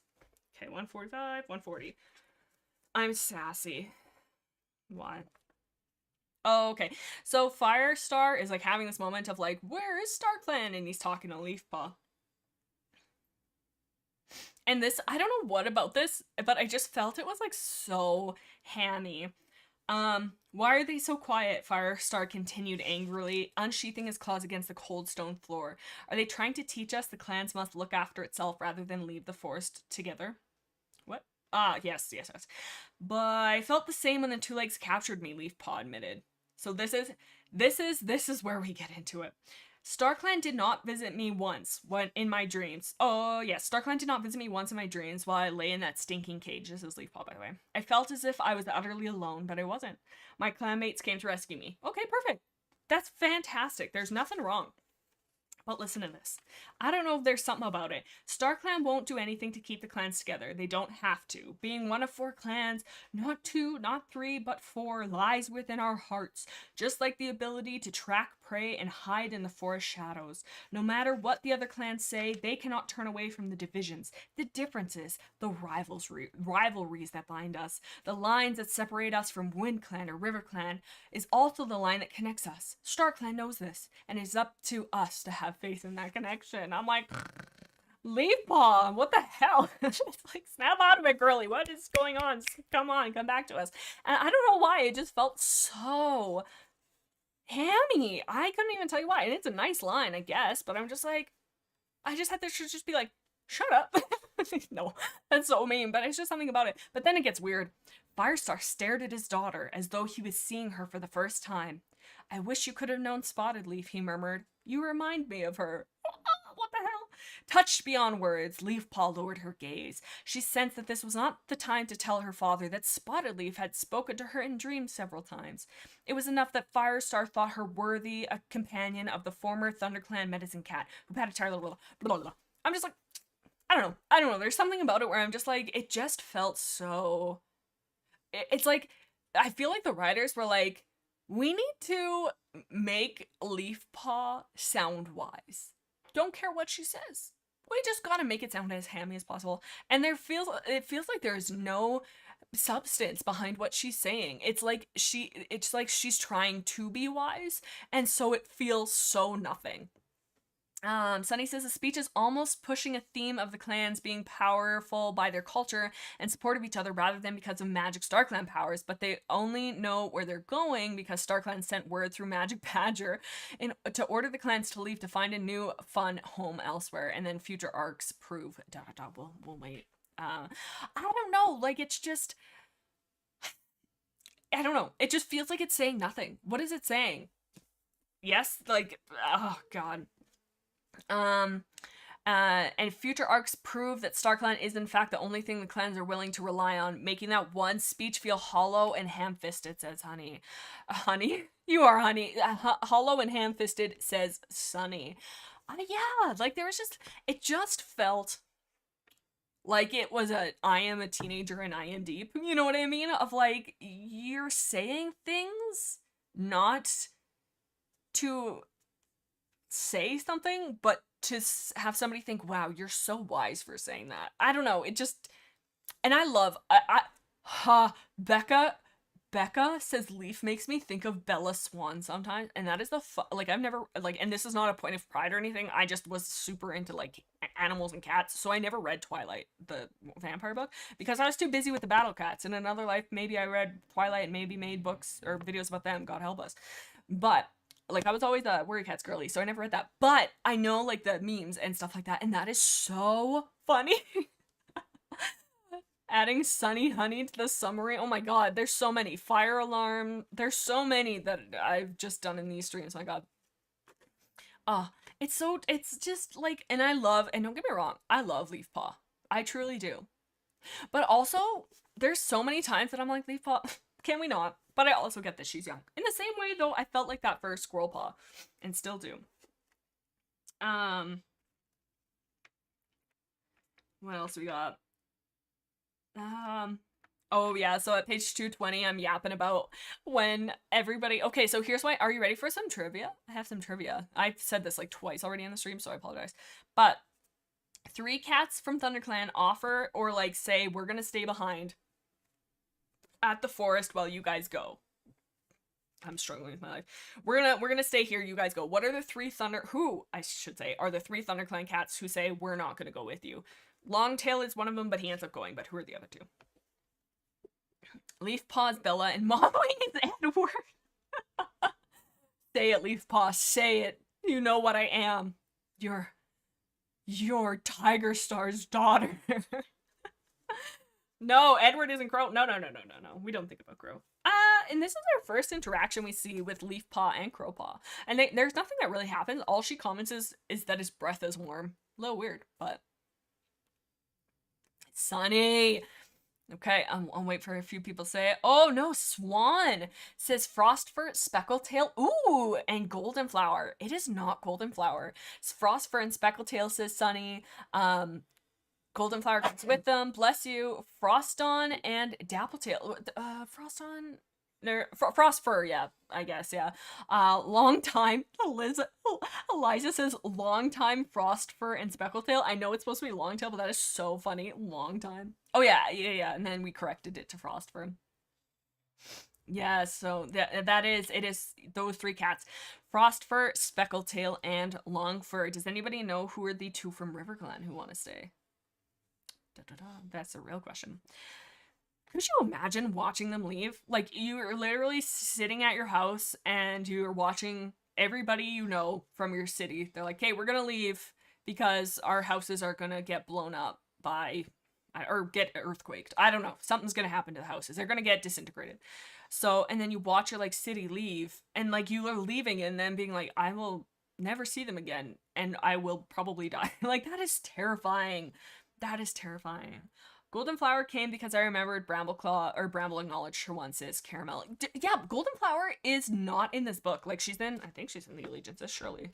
Okay, 145, 140. I'm sassy. Why? Oh, okay. So Firestar is like having this moment of like, where is StarClan? And he's talking to Leafpaw. And this, I don't know what about this, but I just felt it was like so hammy. Why are they so quiet? Firestar continued angrily, unsheathing his claws against the cold stone floor. Are they trying to teach us the clans must look after itself rather than leave the forest together? What? Yes. But I felt the same when the two legs captured me, Leafpaw admitted. So this is where we get into it. StarClan did not visit me once when in my dreams. Oh yes, StarClan did not visit me once in my dreams while I lay in that stinking cage. This is Leafpaw, by the way. I felt as if I was utterly alone, but I wasn't. My clanmates came to rescue me. Okay, perfect. That's fantastic. There's nothing wrong. But listen to this. I don't know if there's something about it. StarClan won't do anything to keep the clans together. They don't have to. Being one of 4 clans, not 2, not 3, but 4, lies within our hearts. Just like the ability to track prey and hide in the forest shadows. No matter what the other clans say, they cannot turn away from the divisions, the differences, the rivalries that bind us. The lines that separate us from Wind Clan or River Clan is also the line that connects us. StarClan knows this, and it's up to us to have faith in that connection. I'm like, Leafpaw, what the hell? It's like, snap out of it, girly. What is going on? Come on, come back to us. And I don't know why, it just felt so hammy. I couldn't even tell you why. And it's a nice line, I guess, but I'm just like, I just had to just be like, shut up. No, that's so mean, but it's just something about it. But then it gets weird. Firestar stared at his daughter as though he was seeing her for the first time. I wish you could have known Spotted Leaf, he murmured. You remind me of her. What the hell? Touched beyond words, Leafpaw lowered her gaze. She sensed that this was not the time to tell her father that Spotted Leaf had spoken to her in dreams several times. It was enough that Firestar thought her worthy a companion of the former ThunderClan medicine cat, who had a tired little blah, blah. I'm just like, I don't know. There's something about it where I'm just like, it just felt so... It's like, I feel like the writers were like, we need to make Leafpaw sound wise. Don't care what she says. We just gotta make it sound as hammy as possible. And it feels like there's no substance behind what she's saying. It's like she's trying to be wise, and so it feels so nothing. Sunny says the speech is almost pushing a theme of the clans being powerful by their culture and support of each other rather than because of magic StarClan powers, but they only know where they're going because StarClan sent word through Magic Badger to order the clans to leave to find a new fun home elsewhere, and then future arcs prove... We'll wait. I don't know, like, it's just... I don't know. It just feels like it's saying nothing. What is it saying? Yes, like, oh god. And future arcs prove that StarClan is in fact the only thing the clans are willing to rely on, making that one speech feel hollow and ham-fisted, says Honey. Honey? You are Honey. Hollow and ham-fisted, says Sunny. Yeah, like there was just, it just felt like it was I am a teenager and I am deep, you know what I mean? Of like, you're saying things not to say something, but to have somebody think, wow, you're so wise for saying that. I don't know, it just... And I love... Becca says Leaf makes me think of Bella Swan sometimes, and that is the like, I've never, like, and this is not a point of pride or anything, I just was super into, like, animals and cats, so I never read Twilight, the vampire book, because I was too busy with the battle cats. In another life, maybe I read Twilight and maybe made books or videos about them, God help us. But like, I was always a Worry Cats girly, so I never read that. But I know, like, the memes and stuff like that, and that is so funny. Adding Sunny Honey to the summary. Oh my god, there's so many. Fire Alarm. There's so many that I've just done in these streams. My god. it's just like, and don't get me wrong, I love Leaf Paw. I truly do. But also, there's so many times that I'm like, Leaf Paw, can we not? But I also get that she's young. In the same way, though, I felt like that for Squirrel Paw, and still do. What else we got? Oh yeah, so at page 220, I'm yapping about when everybody. Okay, so here's why. Are you ready for some trivia? I have some trivia. I've said this like twice already in the stream, so I apologize. But 3 cats from ThunderClan offer or like say we're gonna stay behind at the forest while you guys go. I'm struggling with my life. We're gonna stay here. You guys go. What are the 3 who I should say are the 3 ThunderClan cats who say we're not gonna go with you? Longtail is one of them, but he ends up going. But who are the other 2? Leaf Paw's Bella and Mothwing is Edward. Say it, Leaf Paw. Say it. You know what I am. You're Tiger Star's daughter. No, Edward isn't Crow. No. We don't think about Crow. And this is our first interaction we see with Leaf Paw and Crow Paw. And there's nothing that really happens. All she comments is that his breath is warm. A little weird, but Sunny. Okay, I'll wait for a few people to say it. Oh no, Swan says Frostfur, Speckletail, ooh, and Goldenflower. It is not Goldenflower. It's Frostfur and Speckletail, says Sunny. Goldenflower comes with them. Bless you. Froston and Dappletail. Froston. Frostfur, yeah, I guess, yeah. Long time. Eliza says long time Frostfur and Speckletail. I know it's supposed to be Longtail, but that is so funny. Long time. Oh yeah. And then we corrected it to Frostfur. Yeah, so it is those 3 cats. Frostfur, Speckletail, and Longfur. Does anybody know who are the 2 from RiverGlen who want to stay? That's a real question. Could you imagine watching them leave? Like, you're literally sitting at your house and you're watching everybody you know from your city. They're like, hey, we're gonna leave because our houses are gonna get blown up by, or get earthquaked. I don't know. Something's gonna happen to the houses. They're gonna get disintegrated. So, and then you watch your, like, city leave, and, like, you are leaving and then being like, I will never see them again, and I will probably die. Like, that is terrifying. That is terrifying. Goldenflower came because I remembered Bramble acknowledged her once as Caramel. Yeah, Goldenflower is not in this book. Like, I think she's in the Allegiances, surely.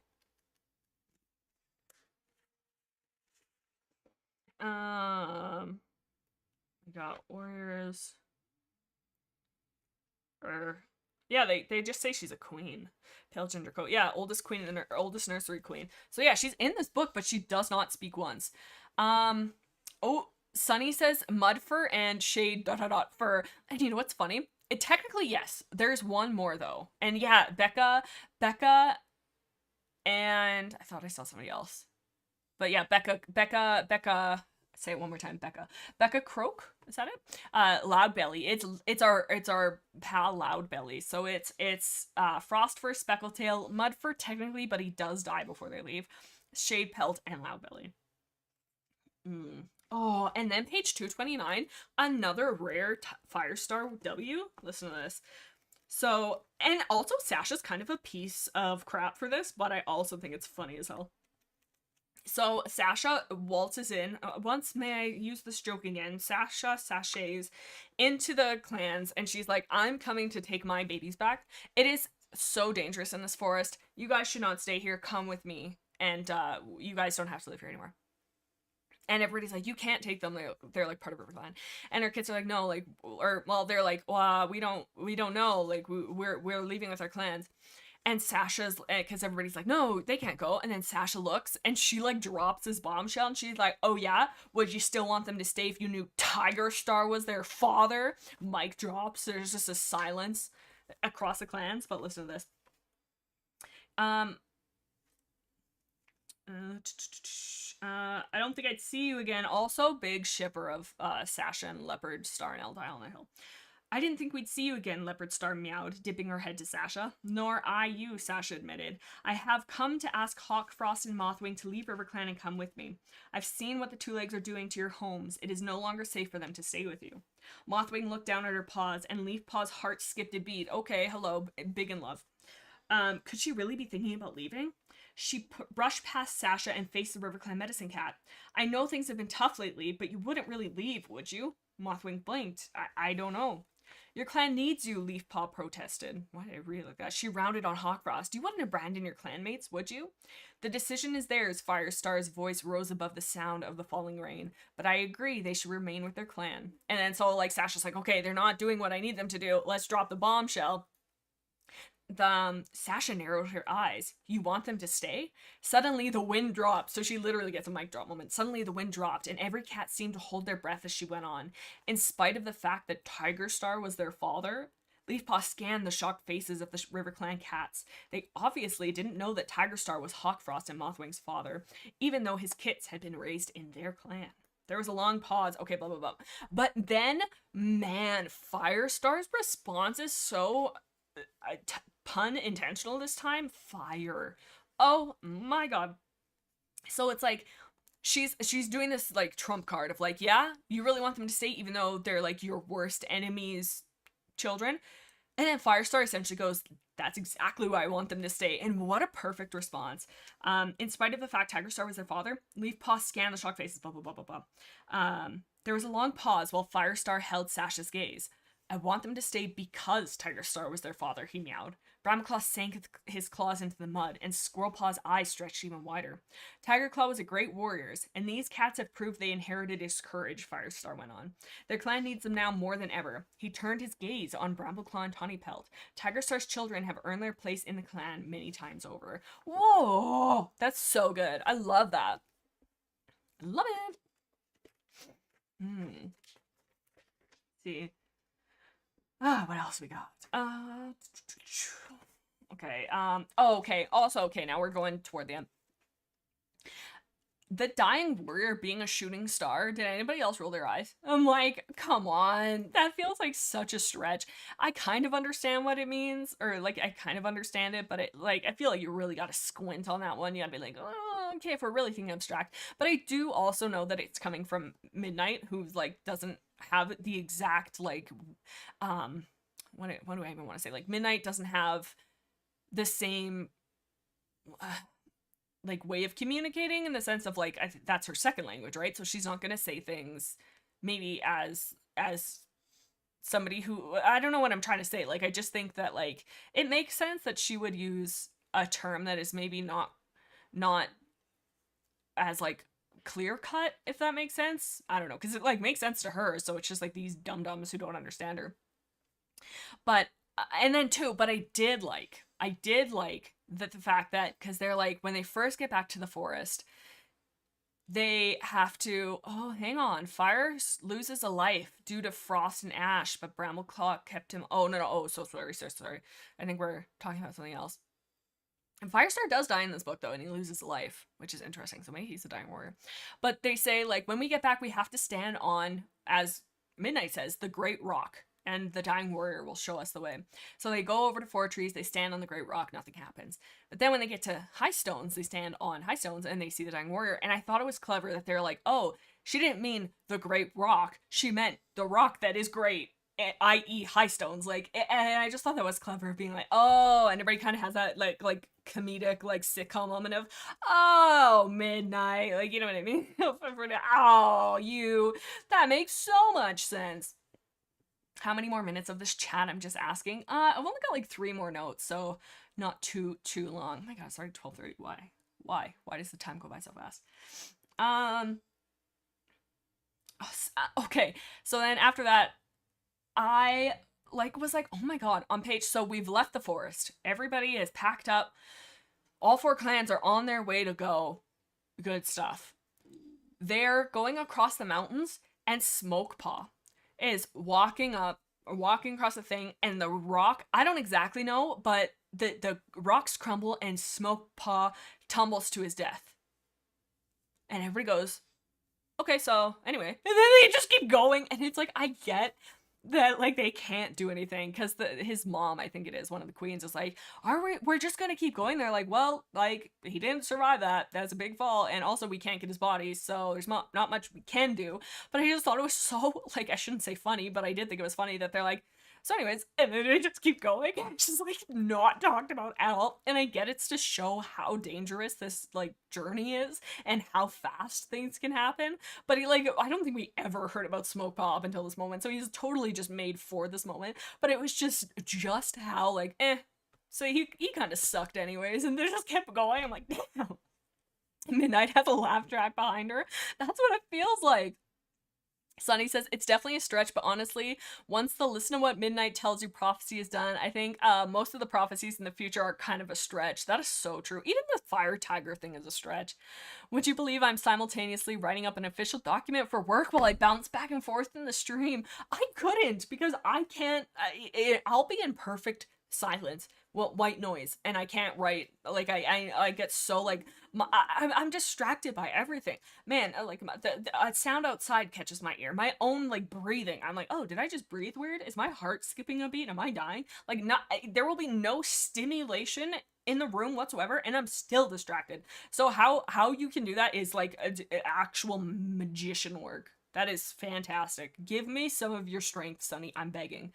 We got warriors. Yeah, they just say she's a queen. Pale ginger coat. Yeah, oldest queen and oldest nursery queen. So yeah, she's in this book, but she does not speak once. Oh, Sunny says Mudfur and Shade ... fur. And you know what's funny? It technically, yes. There's one more though. And yeah, Becca, and I thought I saw somebody else. But yeah, Becca, say it one more time, Becca Croak, is that it? Loudbelly. It's our pal Loudbelly. So it's Frostfur, Speckletail, Mudfur technically, but he does die before they leave. Shade Pelt and Loudbelly. Oh, and then page 229, another rare Firestar W. Listen to this. So, and also Sasha's kind of a piece of crap for this, but I also think it's funny as hell. So Sasha waltzes in. Once, may I use this joke again? Sasha sachets into the clans, and she's like, I'm coming to take my babies back. It is so dangerous in this forest. You guys should not stay here. Come with me. And you guys don't have to live here anymore. And everybody's like, you can't take them. They're like part of RiverGlen. And her kids are like, no, like, they're like, well, we don't know. Like, we're leaving with our clans. And Sasha's, because everybody's like, no, they can't go. And then Sasha looks and she like drops this bombshell and she's like, oh yeah? Would you still want them to stay if you knew Tiger Star was their father? Mic drops. There's just a silence across the clans. But listen to this. I don't think I'd see you again. Also, big shipper of Sasha and Leopard Star and Eldile on the Hill. I didn't think we'd see you again, Leopard Star meowed, dipping her head to Sasha. Nor I you, Sasha admitted. I have come to ask Hawk, Frost, and Mothwing to leave RiverClan and come with me. I've seen what the Two Legs are doing to your homes. It is no longer safe for them to stay with you. Mothwing looked down at her paws, and Leaf Paw's heart skipped a beat. Okay, hello, big in love. Could she really be thinking about leaving? She brushed past Sasha and faced the River Clan medicine cat. I know things have been tough lately, but you wouldn't really leave, would you? Mothwing blinked. I don't know. Your clan needs you, Leafpaw protested. Why did I read like that? She rounded on Hawkfrost. You wouldn't abandon your clanmates, would you? The decision is theirs, Firestar's voice rose above the sound of the falling rain. But I agree, they should remain with their clan. And then so, like, Sasha's like, okay, they're not doing what I need them to do. Let's drop the bombshell. Sasha narrowed her eyes. You want them to stay? Suddenly the wind dropped. So she literally gets a mic drop moment. Suddenly the wind dropped and every cat seemed to hold their breath as she went on. In spite of the fact that Tigerstar was their father, Leafpaw scanned the shocked faces of the River Clan cats. They obviously didn't know that Tigerstar was Hawkfrost and Mothwing's father, even though his kits had been raised in their clan. There was a long pause. Okay, blah, blah, blah. But then, man, Firestar's response is so pun intentional this time. Fire. Oh my god. So it's like she's doing this like trump card of like, yeah, you really want them to stay even though they're like your worst enemy's children. And then Firestar essentially goes, that's exactly why I want them to stay. And what a perfect response. In spite of the fact Tigerstar was their father, Leafpaw scanned the shocked faces, blah, blah, blah, blah, blah. There was a long pause while Firestar held Sasha's gaze. I want them to stay because Tigerstar was their father, he meowed. Bramclaw sank his claws into the mud, and Squirrelpaw's eyes stretched even wider. Tigerclaw was a great warrior, and these cats have proved they inherited his courage, Firestar went on. Their clan needs them now more than ever. He turned his gaze on Brambleclaw and Tawnypelt. Tigerstar's children have earned their place in the clan many times over. Whoa! That's so good. I love that. Love it! See. What else we got? Okay, okay, also, okay, now we're going toward the end. The dying warrior being a shooting star, did anybody else roll their eyes? I'm like, come on, that feels like such a stretch. I kind of understand what it means, or like, I kind of understand it, but I feel like you really gotta squint on that one. You gotta be like, oh, okay, if we're really thinking abstract. But I do also know that it's coming from Midnight, who's like, doesn't have the exact, like, what do I even want to say? Like, Midnight doesn't have the same, like, way of communicating in the sense of, like, that's her second language, right? So she's not going to say things maybe as somebody who, I don't know what I'm trying to say. Like, I just think that, like, it makes sense that she would use a term that is maybe not as, like, clear cut, if that makes sense. I don't know, because it, like, makes sense to her, so it's just, like, these dum-dums who don't understand her. But, and then too, but I did like that the fact that, because they're like, when they first get back to the forest, they have to, oh, hang on, Fire loses a life due to frost and ash, but Brambleclaw kept him, oh, no, oh, so sorry. I think we're talking about something else. And Firestar does die in this book, though, and he loses a life, which is interesting. So maybe he's a dying warrior. But they say, like, when we get back, we have to stand on, as Midnight says, the Great Rock, and the dying warrior will show us the way. So they go over to Four Trees, they stand on the Great Rock, nothing happens. But then when they get to High Stones, they stand on High Stones, and they see the dying warrior. And I thought it was clever that they're like, oh, she didn't mean the Great Rock, she meant the rock that is great, i.e. High Stones. Like, and I just thought that was clever, being like, oh, and everybody kind of has that, like comedic, like, sitcom moment of, oh, Midnight, like, you know what I mean? Oh, that makes so much sense. How many more minutes of this chat? I'm just asking. I've only got like 3 more notes, so not too long. Oh my god, sorry, 12:30. Why does the time go by so fast? Okay, so then after that, I was like, oh my god, on page, so we've left the forest. Everybody is packed up. All 4 clans are on their way to go. Good stuff. They're going across the mountains, and Smokepaw is walking across the thing, and the rock, I don't exactly know, but the rocks crumble and Smokepaw tumbles to his death. And everybody goes, okay, so anyway. And then they just keep going, and it's like, I get that, like, they can't do anything, because his mom, I think it is, one of the queens, is like, we're just gonna keep going. They're like, well, like, he didn't survive that. That's a big fall, and also we can't get his body, so there's not much we can do. But I just thought it was so, like, I shouldn't say funny, but I did think it was funny that they're like, So anyways, and then they just keep going. It's just like not talked about at all. And I get it's to show how dangerous this like journey is and how fast things can happen. But like, I don't think we ever heard about Smoke Pop until this moment. So he's totally just made for this moment. But it was just how like, So he kind of sucked anyways. And they just kept going. I'm like, damn. Midnight has a laugh track behind her. That's what it feels like. Sunny says, it's definitely a stretch, but honestly, once the listen to what Midnight tells you prophecy is done, I think most of the prophecies in the future are kind of a stretch. That is so true. Even the Fire Tiger thing is a stretch. Would you believe I'm simultaneously writing up an official document for work while I bounce back and forth in the stream? I couldn't, because I can't, I'll be in perfect silence, well, white noise, and I can't write. Like I get so like I'm distracted by everything, man. Like the sound outside catches my ear, my own like breathing. I'm like, oh, did I just breathe weird? Is my heart skipping a beat? Am I dying? Like, not, there will be no stimulation in the room whatsoever, and I'm still distracted. So how you can do that is like actual magician work. That is fantastic. Give me some of your strength, Sunny. I'm begging.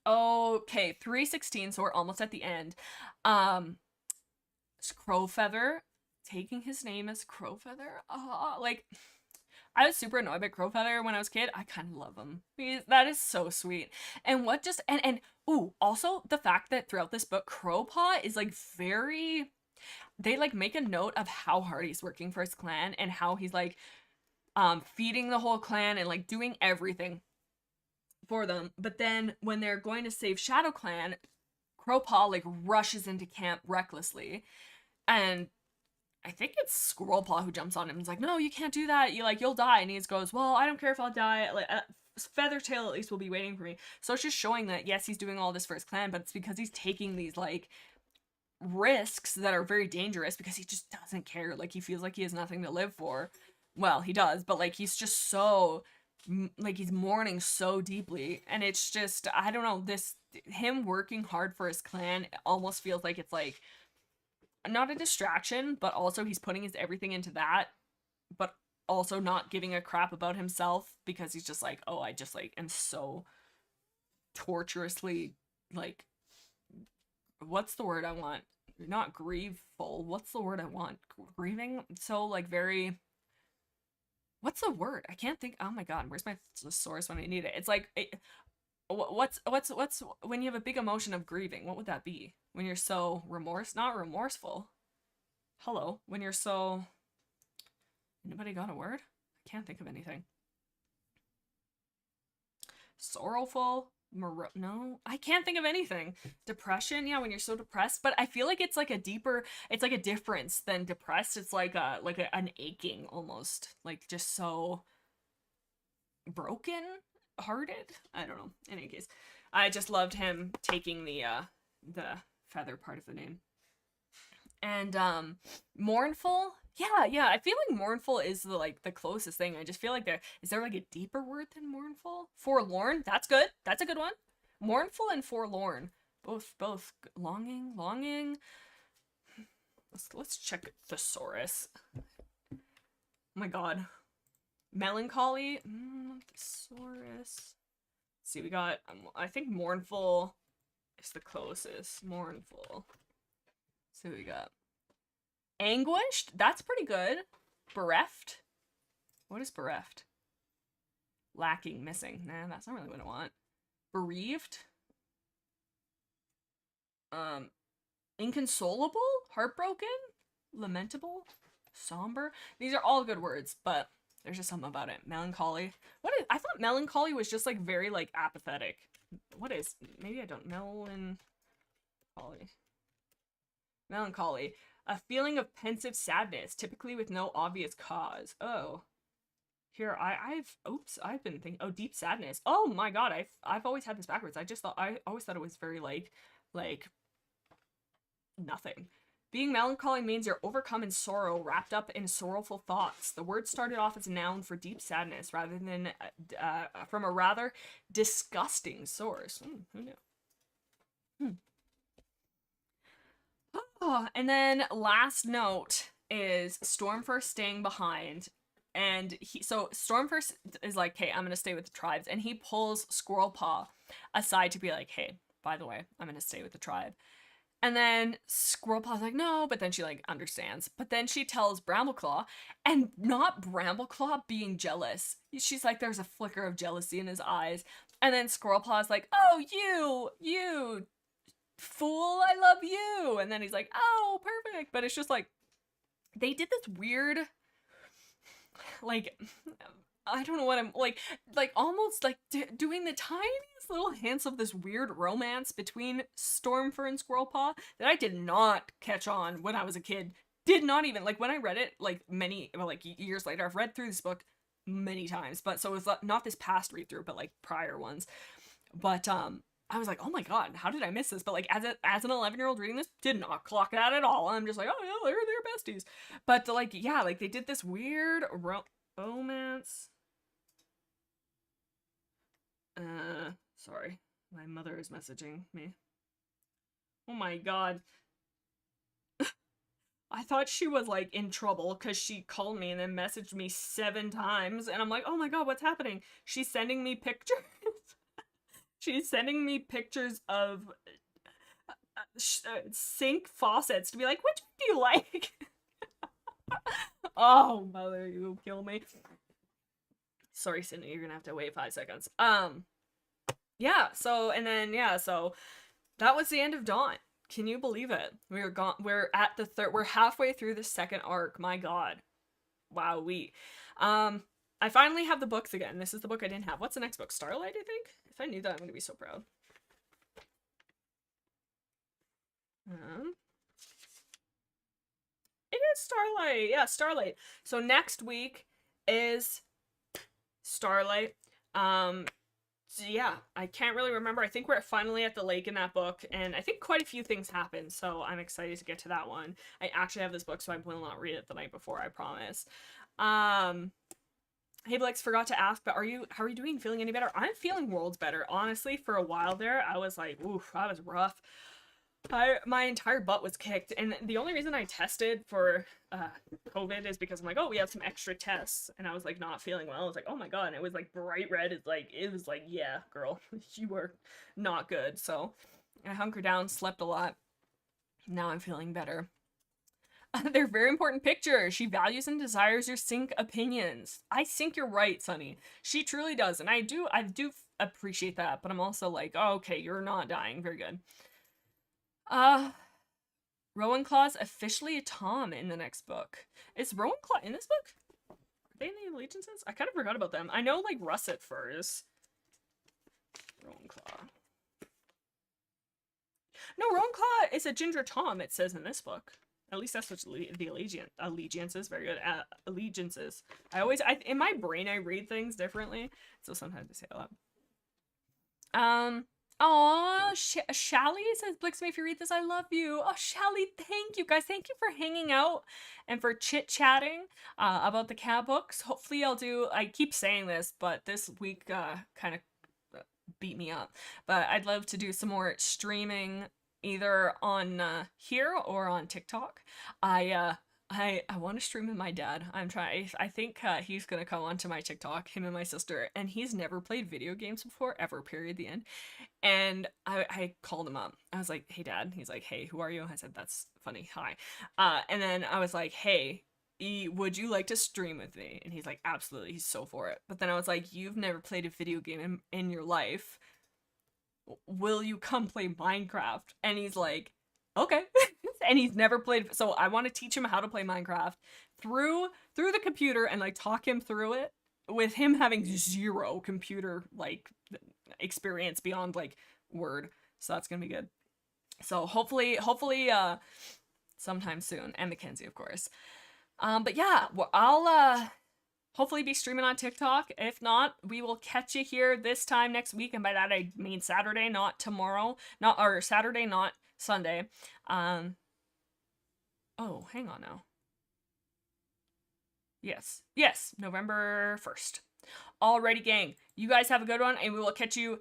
Okay, 3:16, so we're almost at the end. Crowfeather, taking his name as Crowfeather. Like, I was super annoyed by Crowfeather when I was a kid. I kind of love him. That is so sweet. And what just, and ooh, also the fact that throughout this book, Crowpaw is like very, they like make a note of how hard he's working for his clan and how he's like, feeding the whole clan and like doing everything for them. But then when they're going to save Shadow Clan, Crowpaw like rushes into camp recklessly, and I think it's Squirrelpaw who jumps on him and is like, no, you can't do that, you'll die. And he goes, well, I don't care if I'll die, like Feathertail at least will be waiting for me. So it's just showing that yes, he's doing all this for his clan, but it's because he's taking these like risks that are very dangerous because he just doesn't care. Like, he feels like he has nothing to live for. Well, he does, but like he's just so like he's mourning so deeply, and it's just, I don't know, this him working hard for his clan almost feels like it's like not a distraction, but also he's putting his everything into that, but also not giving a crap about himself because he's just like, oh, I just like am so torturously like, what's the word I want? Not grieveful. What's the word I want? Grieving. So like very, what's the word? I can't think. Oh my god, where's my thesaurus when I need it? It's like, what's when you have a big emotion of grieving? What would that be? When you're so not remorseful. Hello, when you're so. Anybody got a word? I can't think of anything. Sorrowful. No, I can't think of anything. Depression, yeah, when you're so depressed, but I feel like it's like a deeper, it's like a difference than depressed. It's like an aching almost, like just so broken hearted. I don't know. In any case, I just loved him taking the feather part of the name. And mournful, yeah, I feel like mournful is the closest thing. I just feel like is there like a deeper word than mournful? Forlorn, that's good. That's a good one. Mournful and forlorn, both longing. Let's check thesaurus. Oh my god. Melancholy, thesaurus. Let's see, we got I think mournful is the closest. Mournful. So we got anguished. That's pretty good. Bereft. What is bereft? Lacking, missing. Nah, that's not really what I want. Bereaved. Inconsolable. Heartbroken. Lamentable. Somber. These are all good words, but there's just something about it. Melancholy. I thought melancholy was just like very like apathetic. What is? Maybe I don't. Melancholy. A feeling of pensive sadness, typically with no obvious cause. Oh. Here, I've been thinking, oh, deep sadness. Oh my god, I've always had this backwards. I always thought it was very like, nothing. Being melancholy means you're overcome in sorrow, wrapped up in sorrowful thoughts. The word started off as a noun for deep sadness, rather than, from a rather disgusting source. Who knew? Oh, and then last note is Stormfur staying behind, and so Stormfirst is like, hey, I'm gonna stay with the tribes, and he pulls Squirrelpaw aside to be like, hey, by the way, I'm gonna stay with the tribe. And then Squirrelpaw's like, no, but then she like understands. But then she tells Brambleclaw, and not Brambleclaw being jealous. She's like, there's a flicker of jealousy in his eyes. And then Squirrelpaw's like, oh, you fool, I love you. And then he's like, oh, perfect. But it's just like, they did this weird, like, I don't know what I'm like almost like doing the tiniest little hints of this weird romance between Stormfur and Squirrelpaw that I did not catch on when I was a kid. Did not even, like, when I read it, like, years later. I've read through this book many times, but so it's not this past read through, but like prior ones. But I was like, oh my god, how did I miss this? But like as an 11-year-old reading this, did not clock that at all. I'm just like, oh yeah, they're besties. But like, yeah, like they did this weird romance. Sorry. My mother is messaging me. Oh my god. I thought she was like in trouble because she called me and then messaged me 7 times. And I'm like, oh my god, what's happening? She's sending me pictures. She's sending me pictures of sink faucets to be like, which one do you like? Oh, mother, you kill me. Sorry, Sydney, you're gonna have to wait 5 seconds. Yeah, so that was the end of Dawn. Can you believe it? We're at the we're halfway through the second arc. My god. Wow, I finally have the books again. This is the book I didn't have. What's the next book? Starlight, I think? If I knew that, I'm gonna be so proud. It is Starlight. Yeah, Starlight. So next week is Starlight. So yeah, I can't really remember. I think we're finally at the lake in that book, and I think quite a few things happen, so I'm excited to get to that one. I actually have this book, so I will not read it the night before, I promise. Hey Blix, forgot to ask, but how are you doing? Feeling any better? I'm feeling worlds better. Honestly, for a while there, I was like, oof, that was rough. My entire butt was kicked, and the only reason I tested for COVID is because I'm like, oh, we have some extra tests, and I was like not feeling well. I was like, oh my god, and it was like bright red. It was like, yeah, girl, you were not good. So I hunkered down, slept a lot. Now I'm feeling better. They're very important pictures. She values and desires your sync opinions. I think you're right, Sunny. She truly does, and I do appreciate that, but I'm also like, oh, okay, you're not dying. Very good. Rowan Claw's officially a Tom in the next book. Is Rowan Claw in this book? Are they in the Allegiances? I kind of forgot about them. I know, like, Russet Furs. Rowan Claw. No, Rowan Claw is a Ginger Tom, it says in this book. At least that's what the Allegiances. Very good. Allegiances. In my brain, I read things differently, so sometimes I say a lot. Oh, Shally says, Blixemi, if you read this, I love you. Oh, Shally, thank you, guys. Thank you for hanging out and for chit-chatting about the cat books. Hopefully I keep saying this, but this week kind of beat me up. But I'd love to do some more streaming either on here or on TikTok. I want to stream with my dad. I think he's gonna come onto my TikTok, him and my sister, and he's never played video games before, ever, period, the end. And I called him up. I was like, hey dad. He's like, hey, who are you? I said, that's funny, hi. And then I was like, hey, would you like to stream with me? And he's like, absolutely, he's so for it. But then I was like, you've never played a video game in your life. Will you come play Minecraft? And he's like, okay. And he's never played, so I want to teach him how to play Minecraft through the computer and like talk him through it with him having 0 computer like experience beyond like Word. So that's gonna be good. So hopefully sometime soon, and Mackenzie, of course. But yeah, I'll hopefully be streaming on TikTok. If not, we will catch you here this time next week, and by that I mean Saturday, not tomorrow, Saturday, not Sunday. Oh, hang on now. Yes, November 1st. Alrighty, gang. You guys have a good one, and we will catch you